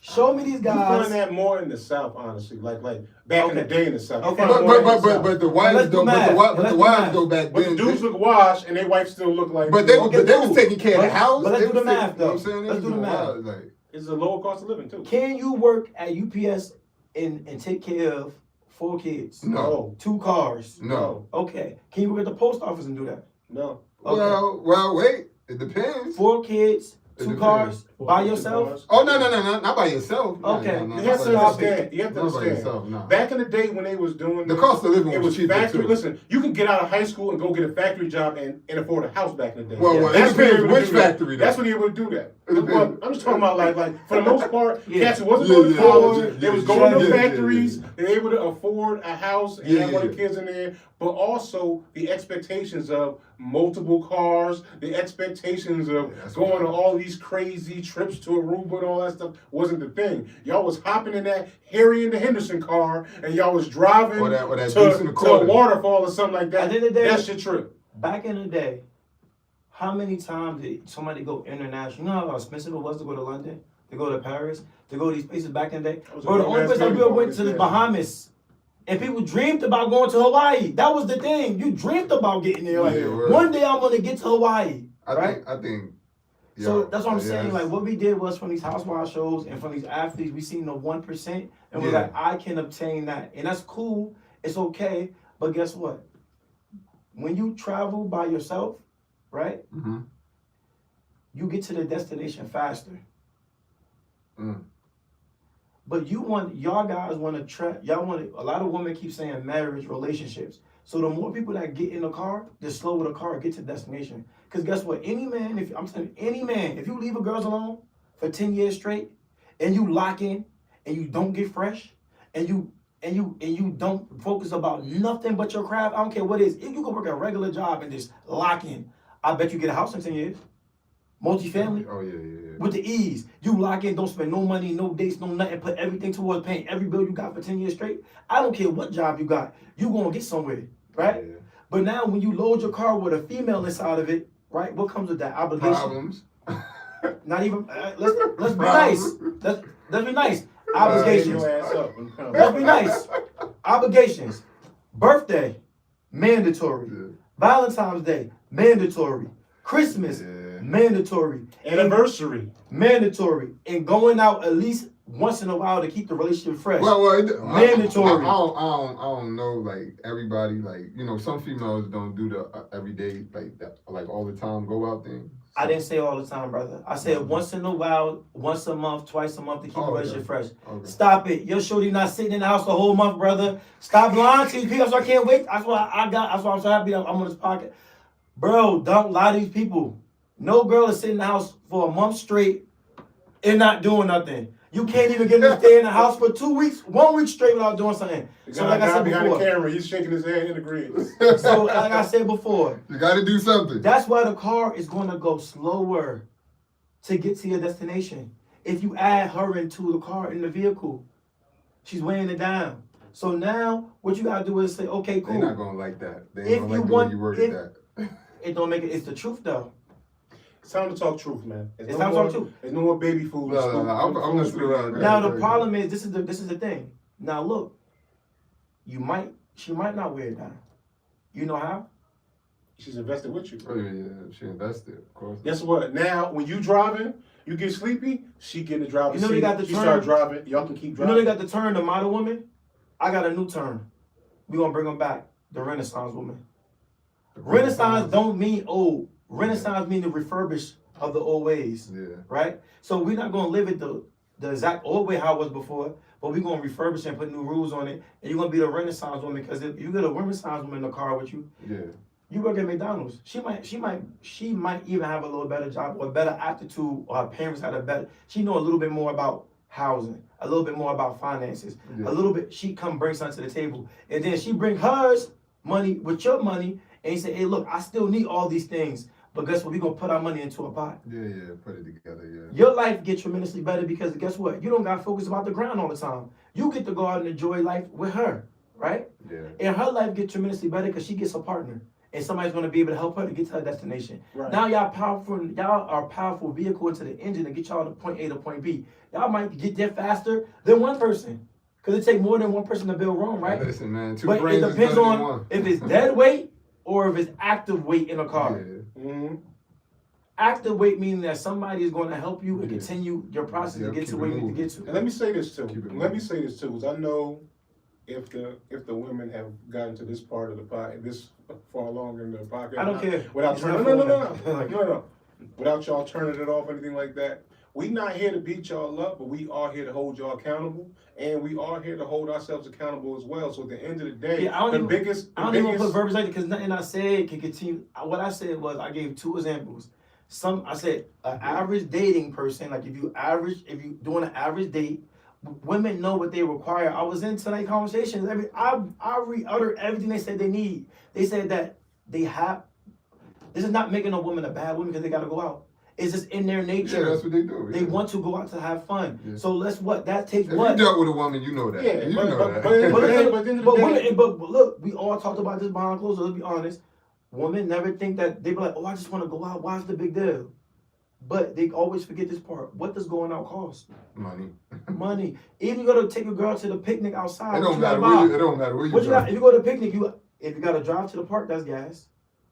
Show me these You guys. find that more in the South, honestly. Like back in the day in the South. You Okay. find more in the South. But the Let's wives do though, math. but Let's the do wives math. though back But then. the dudes look washed and their wife still look like. But they Okay, was cool. taking care of the But- house. but let's They do the was taking- math, you know what I'm though. saying? They Let's was do the doing math. wild, like, It's a lower cost of living too. Can you work at UPS and take care of 4 kids? no, 2 cars? no. Okay. Can you work at the post office and do that? No. Okay. Well, wait. It depends. 4 kids, It 2 depends. cars, by Two yourself? cars. Oh no, not by yourself. No, Okay. no, no, You not have by to yourself. understand. You have to Not by understand. yourself, no. Back in the day when they was doing The this, cost of living it was was cheaper factory. too. Listen, you can get out of high school and go get a factory job and afford a house back in the day. Well, well, That's it when they depends were able to which do that. factory, though. That's when they were able to do that. It depends. Well, I'm just talking about like for the most part, Yeah. cats who wasn't Yeah, going to yeah, college, yeah, they was yeah, going to yeah, factories. yeah. They were able to afford a house and Yeah, have one of the yeah. kids in there. But also the expectations of multiple cars, the expectations of Yeah, that's going what- on all these crazy trips to Aruba and all that stuff wasn't the thing. Y'all was hopping in that Harry and the Henderson car and y'all was driving Or that Deuce in the to a corner. waterfall or something like that. At the end of the day- That's your trip. Back in the day, how many times did somebody go international? You know how expensive it was to go to London, to go to Paris, to go to these places back in the day? I was a Bro, the grown only ass place I baby ever boy went with to the that. Bahamas. And people dreamed about going to Hawaii. That was the thing. You dreamed about getting there. Like, Yeah, word. one day I'm gonna get to Hawaii. I right? think So Yo, that's what I'm saying. yes. Like what we did was from these housewife shows and from these athletes, we seen the 1%, and we're Yeah. like, I can obtain that, and that's cool. It's okay, but guess what? When you travel by yourself, right? Mm-hmm. You get to the destination faster. Mm. But y'all guys want to a lot of women keep saying marriage, relationships. So the more people that get in the car, the slower the car get to the destination. Because guess what? Any man, if you leave a girl alone for 10 years straight and you lock in and you don't get fresh and you don't focus about nothing but your craft, I don't care what it is. If you can work a regular job and just lock in, I bet you get a house in 10 years. Multifamily. Oh yeah. With the ease. You lock in, don't spend no money, no dates, no nothing, put everything towards paying every bill you got for 10 years straight. I don't care what job you got, you gonna get somewhere, right? Yeah. But now when you load your car with a female inside of it, right, what comes with that? Obligation. Problems. Not even, let's be nice. Let's be nice. Obligations. Your ass up. Let's be nice. Obligations. Birthday, mandatory. Yeah. Valentine's Day, mandatory. Christmas, Yeah. mandatory. Anniversary. Mandatory. And going out at least once in a while to keep the relationship fresh. Mandatory. Mandatory. I don't know, like everybody, like some females don't do the everyday like that, like all the time go out thing. I didn't say all the time, brother. I said once in a while, once a month, twice a month to keep the relationship fresh. Okay. Stop it. Your shorty not sitting in the house the whole month, brother. Stop lying to these people. So I can't wait. That's why I'm so happy that I'm on this pocket. Bro, don't lie to these people. No girl is sitting in the house for a month straight and not doing nothing. You can't even get them to stay in the house for 2 weeks, 1 week straight without doing something. So like I said behind the camera, he's shaking his head in agreement. So like I said before, you got to do something. That's why the car is going to go slower to get to your destination. If you add her into the car, in the vehicle, she's weighing it down. So now what you got to do is say, okay, cool. They're not going to like that. They If ain't going to you like the want- way you worded that. It don't make it. It's the truth though. It's time to talk truth, man. It's time to talk truth. There's no more baby food. No, I'm listening to that. Now the problem is this is the thing. Now look, she might not wear it down. You know how? She's invested with you. Oh yeah, she invested, of course. Guess what? Now when you driving, you get sleepy. She get in the driver's You know seat. they got the she term- start driving. Y'all can keep You driving. know they got the term the model woman. I got a new term. We gonna bring them back. The Renaissance woman. Renaissance don't mean old. Renaissance mean the refurbish of the old ways. Yeah. Right? So we're not gonna live it the exact old way how it was before, but we're gonna refurbish and put new rules on it. And you're gonna be the Renaissance woman, because if you get a Renaissance woman in the car with you, Yeah. you work at McDonald's. She might even have a little better job or better aptitude, or her parents had a better. She know a little bit more about housing, a little bit more about finances, Yeah. a little bit. She come bring something to the table, and then she bring hers money with your money, and you say, hey, look, I still need all these things, but guess what? We gonna put our money into a pot. Yeah, put it together, yeah. Your life gets tremendously better because guess what? You don't got to focus about the ground all the time. You get to go out and enjoy life with her, right? Yeah. And her life gets tremendously better because she gets a partner. And somebody's going to be able to help her to get to her destination. Right. Now y'all are a powerful vehicle into the engine to get y'all to point A to point B. Y'all might get there faster than one person. Because it takes more than one person to build Rome, right? Listen, man, two But it brains is depends better than on one. if it's dead weight or if it's active weight in a car. Yeah. Mm-hmm. Active weight meaning that somebody is going to help you and Yeah. continue your process to Yeah, get to keep where it you need to moving. get to. And let me say this too. Keep it Let me moving. say this too, because I know if the women have gotten to this part of the podcast, this far along in the podcast, I don't care. Without It's turning, not no, for me. no, without y'all turning it off, anything like that. We not here to beat y'all up, but we are here to hold y'all accountable, and we are here to hold ourselves accountable as well. So at the end of the day, Yeah, I don't even biggest, put verbiage like that because nothing I said can continue. What I said was I gave two examples. I said an average dating person, like if you doing an average date, women know what they require. I was in tonight conversations. I re-uttered everything they said they need. They said that this is not making a woman a bad woman because they got to go out. It's just in their nature. Yeah, that's what they do. They yeah. want to go out to have fun. Yeah. So that takes If what? you dealt with a woman, you know that. Yeah, you but- know but- that. but- But But look, we all talked about this behind closed doors. Let's be honest. Women never think that they be like, oh, I just want to go out. Why is the big deal? But they always forget this part. What does going out cost? Money. Money. Even you go to take a girl to the picnic outside. It what don't you matter gotta where buy? it don't matter where you What you got? go. If you go to the picnic, if you got to drive to the park, that's gas,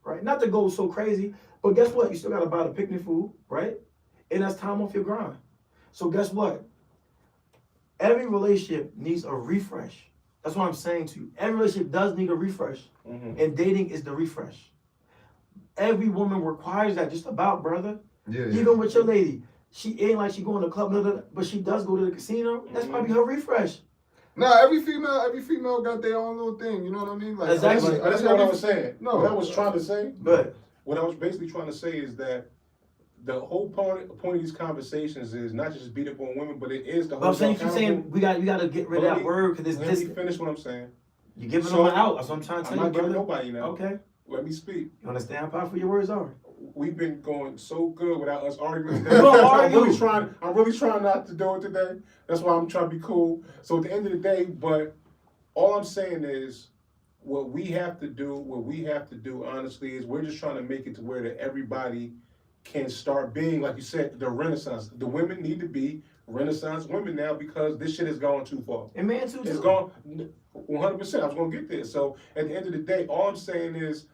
right? Not to go so crazy, but guess what? You still got to buy the picnic food, right? and that's time off your grind. So guess what? Every relationship needs a refresh. That's what I'm saying to you. Every relationship does need a refresh, and dating is the refresh. Every woman requires that, just about, brother. Yeah, Even with your lady, she ain't like she going to the club, but she does go to the casino. That's probably her refresh. Nah, every female got their own little thing. You know what I mean? Like, Exactly. That's not what I was saying. No. What I was trying to say. But What I was basically trying to say is that the whole point of these conversations is not just beat up on women, but it is the whole. I'm saying, you keep saying you got to get rid of that word because it's Let me this. finish what I'm saying. You're giving them an out. That's what I'm trying to I'm tell you, not giving brother. nobody now. Okay. Let me speak. You understand how powerful your words are? We've been going so good without us arguing. We don't argue. I'm really trying not to do it today. That's why I'm trying to be cool. So at the end of the day, but all I'm saying is what we have to do honestly is we're just trying to make it to where that everybody can start being, like you said, the Renaissance. The women need to be Renaissance women now because this shit has gone too far. And man too. It's gone 100%. I was gonna get there. So at the end of the day, all I'm saying is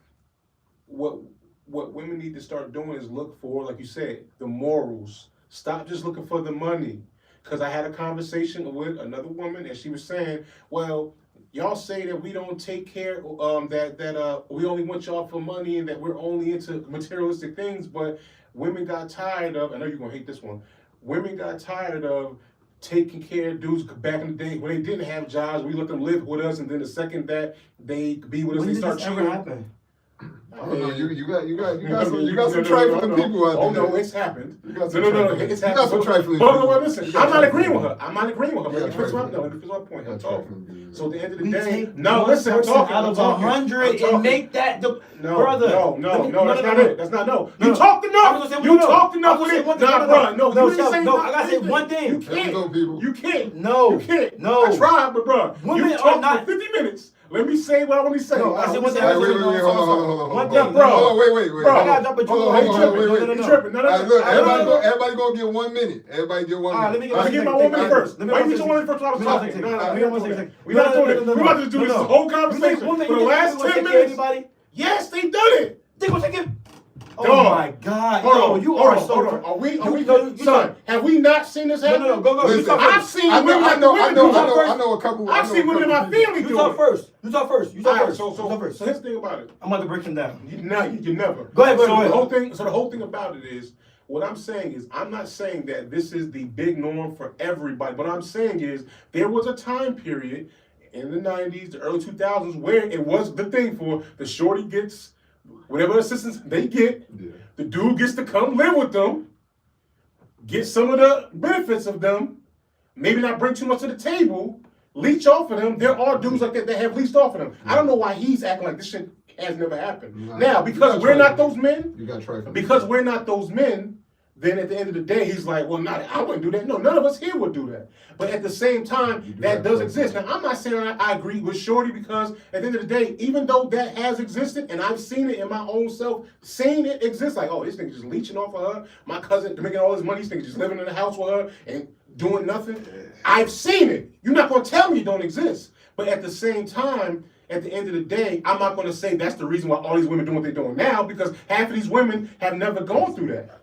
what women need to start doing is look for, like you said, the morals. Stop just looking for the money. Because I had a conversation with another woman and she was saying, well, y'all say that we don't take care, that we only want y'all for money and that we're only into materialistic things, but women got tired of, I know you're gonna hate this one, women got tired of taking care of dudes back in the day when they didn't have jobs, we let them live with us, and then the second that they be with us, When they did start this cheating. ever happen? I don't know. You got some trifling people out there. Oh no, it's happened. You got some No, trifling- it's you happened. got some trifling Hold people. on, listen. You got I'm not trifling agreeing with people. her. I'm not agreeing with her. You got Let me finish trifling my point. You I'm got talking. trifling people. So at the end of the We day, take no, one listen, I'm person talking. out I'm of talking. 100 and make that the brother. That's not it. That's not no. You talked enough. You talked enough with it. Nah, bro. No, you didn't say no. I gotta say one thing. You can't. You can't. No. You can't. No. I tried, but bro, Women you are talked not- for 50 minutes. Let me say what I want to say. No, I said one thing. Wait, hold on. One hold thing, on. bro. Hold on, wait. Bro, I gotta drop a jewel. Hold on, wait. You tripping. No. All right, look, no. everybody gonna get 1 minute. Everybody get 1 All right, minute. let me get my woman first. Let me Why get you get your woman first while I was talking? No, No, we don't want to say we're not doing it. We're about to do this whole conversation for the last 10 minutes. Yes, they done it. They gonna take it. Oh Dog. my God. Hold Yo, on, you hold are on, so. hold on. Are we, you son, have we not seen this happen? No, go. Listen, You talk I've first. seen I women like the women do it. I know a couple. I've seen women in my family You do talk it. first. You talk first. All right, You talk first. so here's the thing about it. I'm about to break him down. You never. Go ahead. The whole thing about it is, what I'm saying is, I'm not saying that this is the big norm for everybody. What I'm saying is, there was a time period in the 90s, the early 2000s, where it was the thing for the shorty gets whatever assistance they get. Yeah. The dude gets to come live with them, get some of the benefits of them, maybe not bring too much to the table, leech off of them. There are dudes like that that have leached off of them. I don't know why he's acting like this shit has never happened. Nah, now, because we're not those men, You got trifling. because we're not those men, then at the end of the day, he's like, well, I wouldn't do that. No, none of us here would do that. But at the same time, that does exist. Now, I'm not saying I agree with Shorty because at the end of the day, even though that has existed, and I've seen it in my own self, seeing it exist, like, oh, this nigga just leeching off of her, my cousin making all his money, this nigga just living in the house with her and doing nothing. I've seen it. You're not going to tell me it don't exist. But at the same time, at the end of the day, I'm not going to say that's the reason why all these women doing what they're doing now, because half of these women have never gone through that.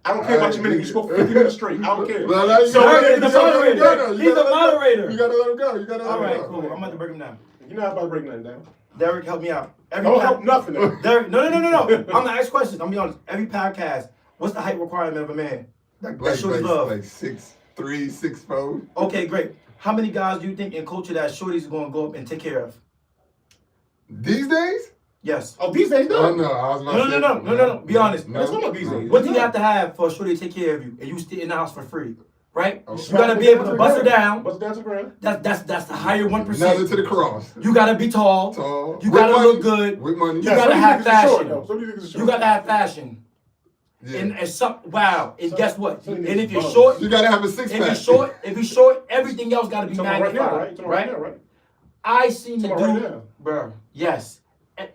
I don't care about your minute. You spoke for 50 minutes straight. I don't care. Well, now you So gotta- he's you the gotta let him go moderator. now. You He's gotta the let him go. moderator. You gotta let him go. You gotta let All him right, go. cool. I'm about to break him down. You're not about to break nothing down. Derek, help me out. Don't help nothing. Derek, no. I'm gonna ask questions. I'm gonna be honest. Every podcast, what's the height requirement of a man? That shorty's love. Like 6'3", 6'4". Okay, great. How many guys do you think in culture that shorty's gonna go up and take care of? These days? Yes. Oh, these days, Oh no. no, I was about to say. No. Be honest. No. Let's talk about these days. What do you have to have for a shorty to take care of you and you stay in the house for free? Right? Oh, You gotta be able to bust her down. Bust down to ground. That's the higher 1%. Nothing to the cross. You gotta be tall. Tall. You With gotta money. look good. With money. You gotta some have niggas are short, fashion. though. Some niggas are short. You gotta have fashion. Yeah. And some wow. And guess what? some And niggas if you're bums. short, You gotta have a six if pack. you're short, everything else gotta be Talking about right magnified. now, right? Talking about right now, right? I seen the Talking about dude, right now. bro. Yes.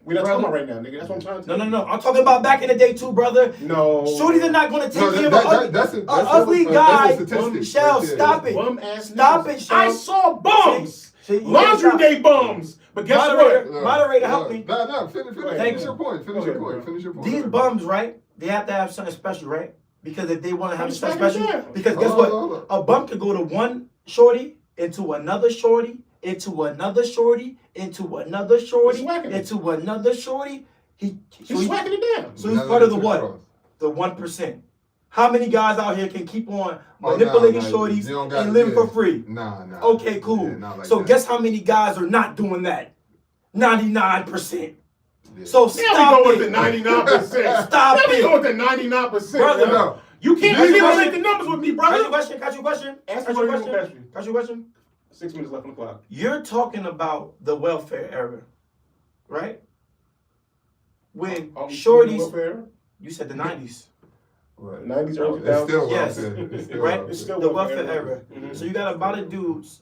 We're not Brother. talking about right now, nigga. That's what I'm trying to tell you. No. I'm talking about back in the day too, brother. No. Shorties are not gonna take No, care of that's an ugly that's guy. a statistic Shell, right there. stop it. Bum ass Stop niggas. it, Shell. I saw bums. See, you Laundry can't day bums. But guess Moderator. what? Moderator, help me. No, finish Thank finish you. your point. Finish your point. bro. Finish your point. These bums, right? They have to have something special, right? Because if they want to have Just something whack it special, down. because guess Hold what? on, hold A bum could go to one shorty, into another shorty, into another shorty, into another shorty, He's whacking it. into another shorty. He's whacking it down. So he's None part of of the the what? cross. The 1%. How many guys out here can keep on Oh, manipulating nah, shorties you don't got- and living yeah. for free? Nah. Okay, cool. Yeah, not like So that. guess how many guys are not doing that? 99%. Yeah. So Now we stop go with it. the 99%. Stop Now we it. go with the 99%. Brother, No. You can't These manipulate guys- the numbers with me, Catch your brother. question. Catch your question. Ask Catch me your what you question. want, Catch your question. 6 minutes left on the clock. You're talking about the welfare era, right? When Are we still in the shorties, welfare era? you said the 90s, Right. 90s, early It's still 2000s. Yes. welfare. It's still right? welfare. It's still The welfare welfare era. era. Mhm. So you got a lot of dudes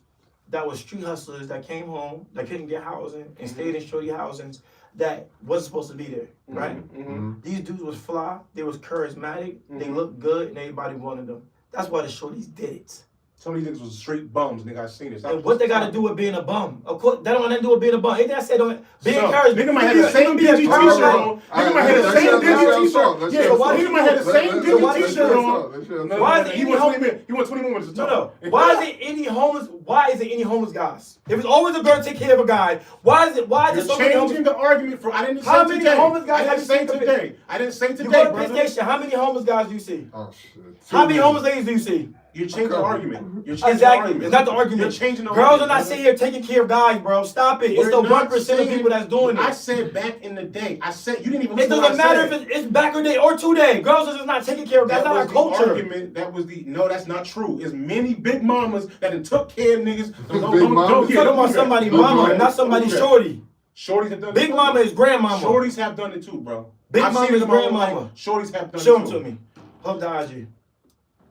that was street hustlers that came home, that couldn't get housing and stayed in shorty housings that wasn't supposed to be there, right? Mm-hmm. These dudes was fly, they was charismatic, they Mhm. looked good, and everybody wanted them. That's why the shorties did it. Some of these niggas was straight bums, nigga. I seen it. And what they got to do with being a bum? Of course, that don't have nothing to do with being a bum. Anything I said on being So, charismatic. nigga might have the same dingy t-shirt on. Nigga might have the same dingy t-shirt. Yeah, nigga might have the same dingy t-shirt on. Why is it He any wants home- 20 minutes. He wants 20 more minutes to No, talk. no. Why is it any homeless? Why is it any homeless guys? If it's always a girl take care of a guy, why is it? Why is You're it so many homeless? changing the argument for. I didn't How say many today. homeless guys I have didn't you say seen today? today. I didn't say You today, go to brother. PlayStation. How many homeless guys do you see? Oh shit. How many homeless ladies do you see? You're changing the argument. You're changing the Exactly. argument. It's not the argument. You're changing the Girls argument. are not brother. sitting here taking care of guys, bro. Stop it. It's We're the not 1% of saying- people that's doing I it. said back in the day. I said you didn't even It listen to what doesn't I matter said. if it's back or day or 2 day. Girls are just not taking care of guys. That That's was not our the culture. argument. That was the no. That's not true. There's many big mamas that done took care of niggas. Big mamas? You're talking about somebody's mama, not somebody's shorty. Shorties have done Big it too. mama is grandmama. Shorties have done it too, bro. Big I've mama seen it is in my own grandmama. life. Shorties have done Show it him too. to me. Hold the IG.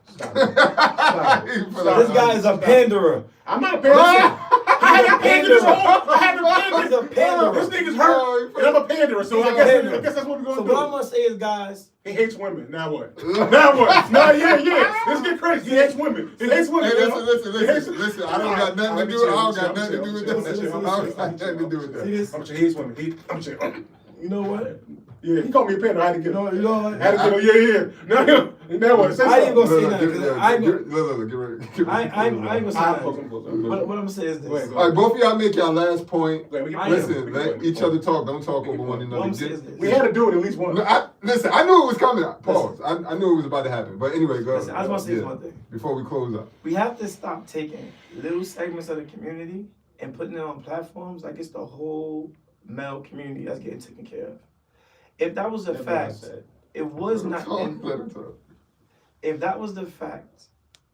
Stop it. Stop it. Stop This it. guy is a panderer. I'm not a panderer. I haven't pandered this whole. I haven't pandered. He's a panderer. This nigga's hurt, and I'm a panderer. So I guess that's what we're So gonna what I'm do. gonna say is, guys, He hates women. Now what? Now what? Now yeah. Let's get crazy. He hates women. He hates women. Hey, you know? listen. He hates- I don't got nothing to do. I don't got nothing to do with that. I don't got nothing to do with see that. this? I'm sure he hates women. I'm sure. You know what? Yeah, he called me a panderer. I had to get him. You know what? I had to get him. Yeah. Now what? Say I ain't something. gonna say nothing. 'Cause I ain't gonna- Get ready. I ain't gonna say I'm nothing. close. I'm close. What I'm gonna say is Go ahead, this. go All right, both of y'all make your last point. Wait, we can- Listen, let each other talk. Don't talk over one What another. I'm saying is this. We had to do it at least once. No, listen, I knew it was coming. Pause. I knew it was about to happen. But anyway, go. Listen, I just want to say Yeah. one thing. Before we close up. We have to stop taking little segments of the community and putting it on platforms like it's the whole male community that's getting taken care of. If that was a That's what I fact, said. it was Let not. him talk, let him talk. If that was the fact,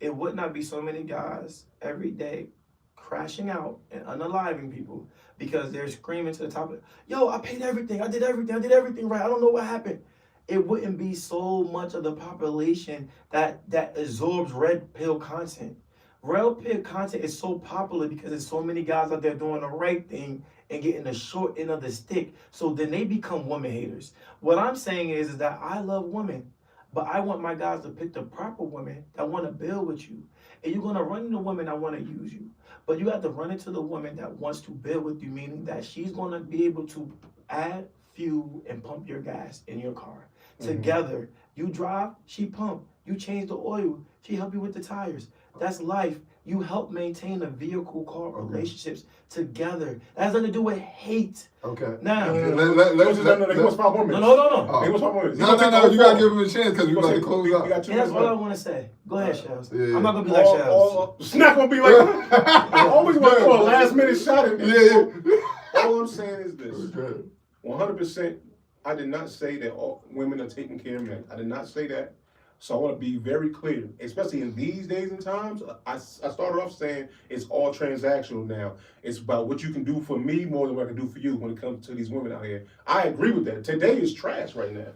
it would not be so many guys every day crashing out and unaliving people because they're screaming to the top of, yo, I paid everything, I did everything right, I don't know what happened. It wouldn't be so much of the population that absorbs red pill content. Red pill content is so popular because there's so many guys out there doing the right thing and getting the short end of the stick. So then they become woman haters. What I'm saying is that I love women, but I want my guys to pick the proper women that want to build with you. And you're going to run into women that want to use you. But you have to run into the woman that wants to build with you, meaning that she's going to be able to add fuel and pump your gas in your car. Together, you drive, she pump. You change the oil, she help you with the tires. That's life. You help maintain a vehicle car relationships together. That has nothing to do with hate. Okay. Now, He wants five women. no. He wants 5 women. No, you gotta give him a chance because we about to close We up. got 2 And that's minutes all I left. want to say. Go ahead, Shells. Yeah. I'm not gonna be like Shells. It's not gonna be like I always want to throw a last minute shot at this. Yeah. All I'm saying is this. Okay. 100%, I did not say that all women are taking care of men. I did not say that. So I want to be very clear, especially in these days and times. I started off saying it's all transactional now. It's about what you can do for me more than what I can do for you when it comes to these women out here. I agree with that. Today is trash right now.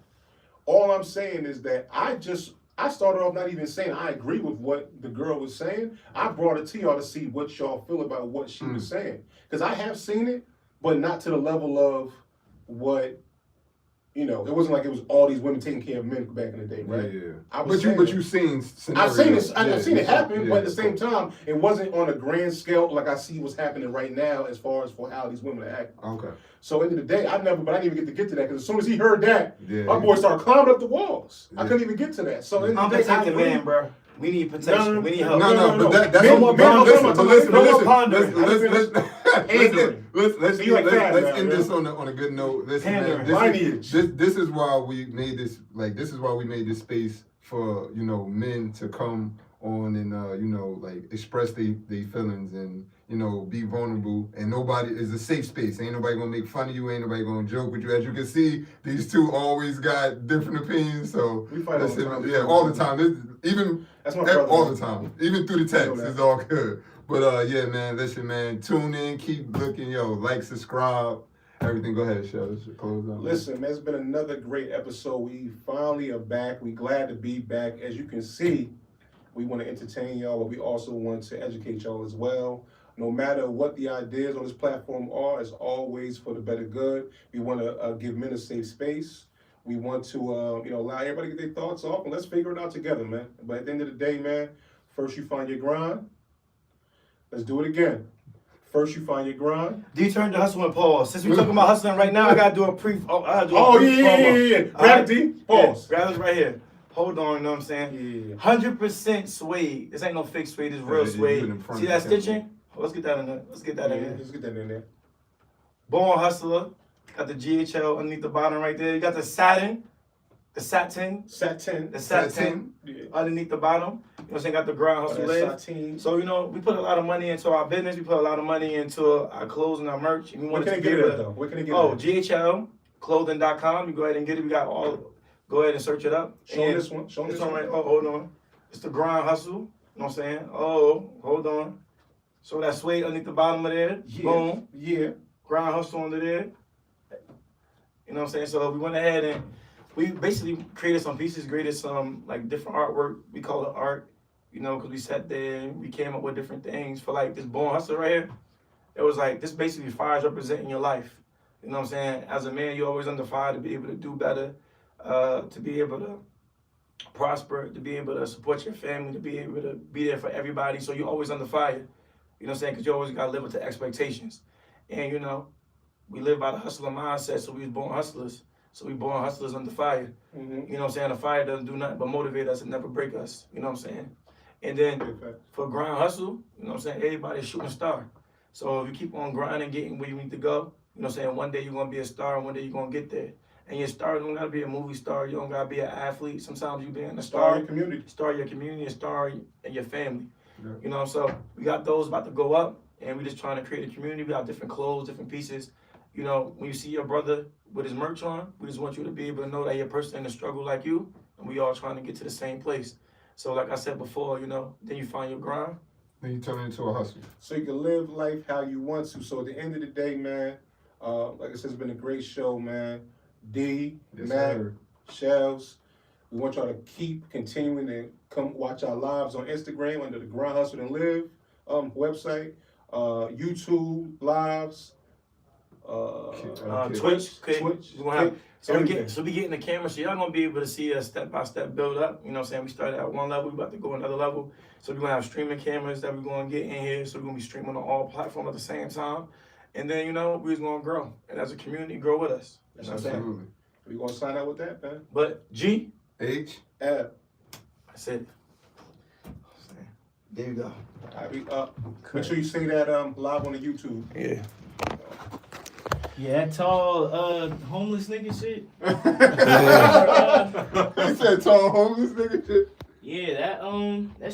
All I'm saying is that I started off not even saying I agree with what the girl was saying. I brought it to y'all to see what y'all feel about what she was saying. Because I have seen it, but not to the level of what You know, it wasn't like it was all these women taking care of men back in the day, right? Yeah. I was But saying you seen I've scenarios. seen this. Yeah, I've seen it happen, yeah. but at the same time, it wasn't on a grand scale like I see what's happening right now as far as for how these women are acting. Okay. So end of the day, I didn't even get to that because as soon as he heard that, Yeah. my boy started climbing up the walls. I Yeah. couldn't even get to that. So end I'm of the day, I protecting agree. man, bro. We need protection. No, We need help. No, but that's No what more pondering. let's See, like that now, end man. this on a good note. Listen, man, Pandering. this is why we made this, like, this is why we made this space for, you know, men to come on and you know, like, express their feelings and, you know, be vulnerable. And nobody is a safe space. Ain't nobody gonna make fun of you. Ain't nobody gonna joke with you. As you can see, these two always got different opinions. So We fight all the listen, time. yeah, all the time. Even That's my brother. all the time, even through the I know text, that. it's all good. But yeah, man, listen, man, tune in, keep looking, yo, like, subscribe, everything. Go ahead, Shell. Let's close out. Listen, man, it's been another great episode. We finally are back. We glad to be back. As you can see, we want to entertain y'all, but we also want to educate y'all as well. No matter what the ideas on this platform are, it's always for the better good. We want to give men a safe space. We want to, you know, allow everybody to get their thoughts off, and let's figure it out together, man. But at the end of the day, man, first you find your grind. Let's do it again. First you find your grind. D turn to hustle and pause. Since we're talking about hustling right now, I gotta do a brief. Yeah. Grab D. Pause. Grab this right here. Hold on, you know what I'm saying? Yeah. 100% suede. This ain't no fake suede. This real Yeah, suede. you in front See of that the camera. stitching? Let's get that in there. Let's get that in there. Let's get that in there. Born hustler. Got the GHL underneath the bottom right there. You got the satin. The satin. Satin. The satin Yeah. underneath the bottom. You know what I'm saying? Got the ground hustle live. Satin. So, you know, we put a lot of money into our business. We put a lot of money into our clothes and our merch. And we Where wanted can I to get be it able at, to. though? Where can I get Oh, it at? GHLclothing.com. You go ahead and get it. We got all. Go ahead and search it up. Show me And this one. Show me This this one one. right. Oh, hold on. It's the grind hustle. You know what I'm saying? Oh, hold on. So that suede underneath the bottom of there. Yeah. Boom. Yeah. Grind hustle under there. You know what I'm saying? So we went ahead and we basically created some pieces, created some like different artwork. We call it art, you know, because we sat there and we came up with different things for like this born hustle right here. It was like this basically fires representing your life. You know what I'm saying? As a man, you're always under fire to be able to do better, to be able to prosper, to be able to support your family, to be able to be there for everybody. So you're always under fire. You know what I'm saying? Because you always got to live up to expectations. And, you know, we live by the hustler mindset, so we was born hustlers. So we born hustlers under fire. Mm-hmm. You know what I'm saying? The fire doesn't do nothing but motivate us and never break us. You know what I'm saying? And then for grind hustle, you know what I'm saying? Everybody's shooting star. So if you keep on grinding, getting where you need to go, you know what I'm saying? One day you're going to be a star and one day you're going to get there. And your star don't got to be a movie star. You don't got to be an athlete. Sometimes you being a Star star. in community. Star your community, a star in your family. Yeah. You know, so we got those about to go up, and we just trying to create a community. We got different clothes, different pieces. You know, when you see your brother with his merch on, we just want you to be able to know that you're a person in the struggle like you, and we all trying to get to the same place. So like I said before, you know, then you find your grind. Then you turn it into a hustle. So you can live life how you want to. So at the end of the day, man, like I said, it's been a great show, man. D, Yes, Mac, sir. Shells. We want y'all to keep continuing to come watch our lives on Instagram under the Grind Hustle and Live website, YouTube lives, Twitch. Twitch. We're gonna have, everything. so we getting the camera, so y'all gonna be able to see a step-by-step build up. You know what I'm saying? We started at one level, we about to go another level. So we're gonna have streaming cameras that we're gonna get in here. So we're gonna be streaming on all platforms at the same time. And then, you know, we're just gonna grow. And as a community, grow with us. You know what I'm saying? Absolutely. We gonna sign out with that, man. But G, H. F. I said, there you go. All right, make sure you say that live on the YouTube. Yeah. Yeah, that tall homeless nigga shit. He said tall homeless nigga shit. Yeah, that shit.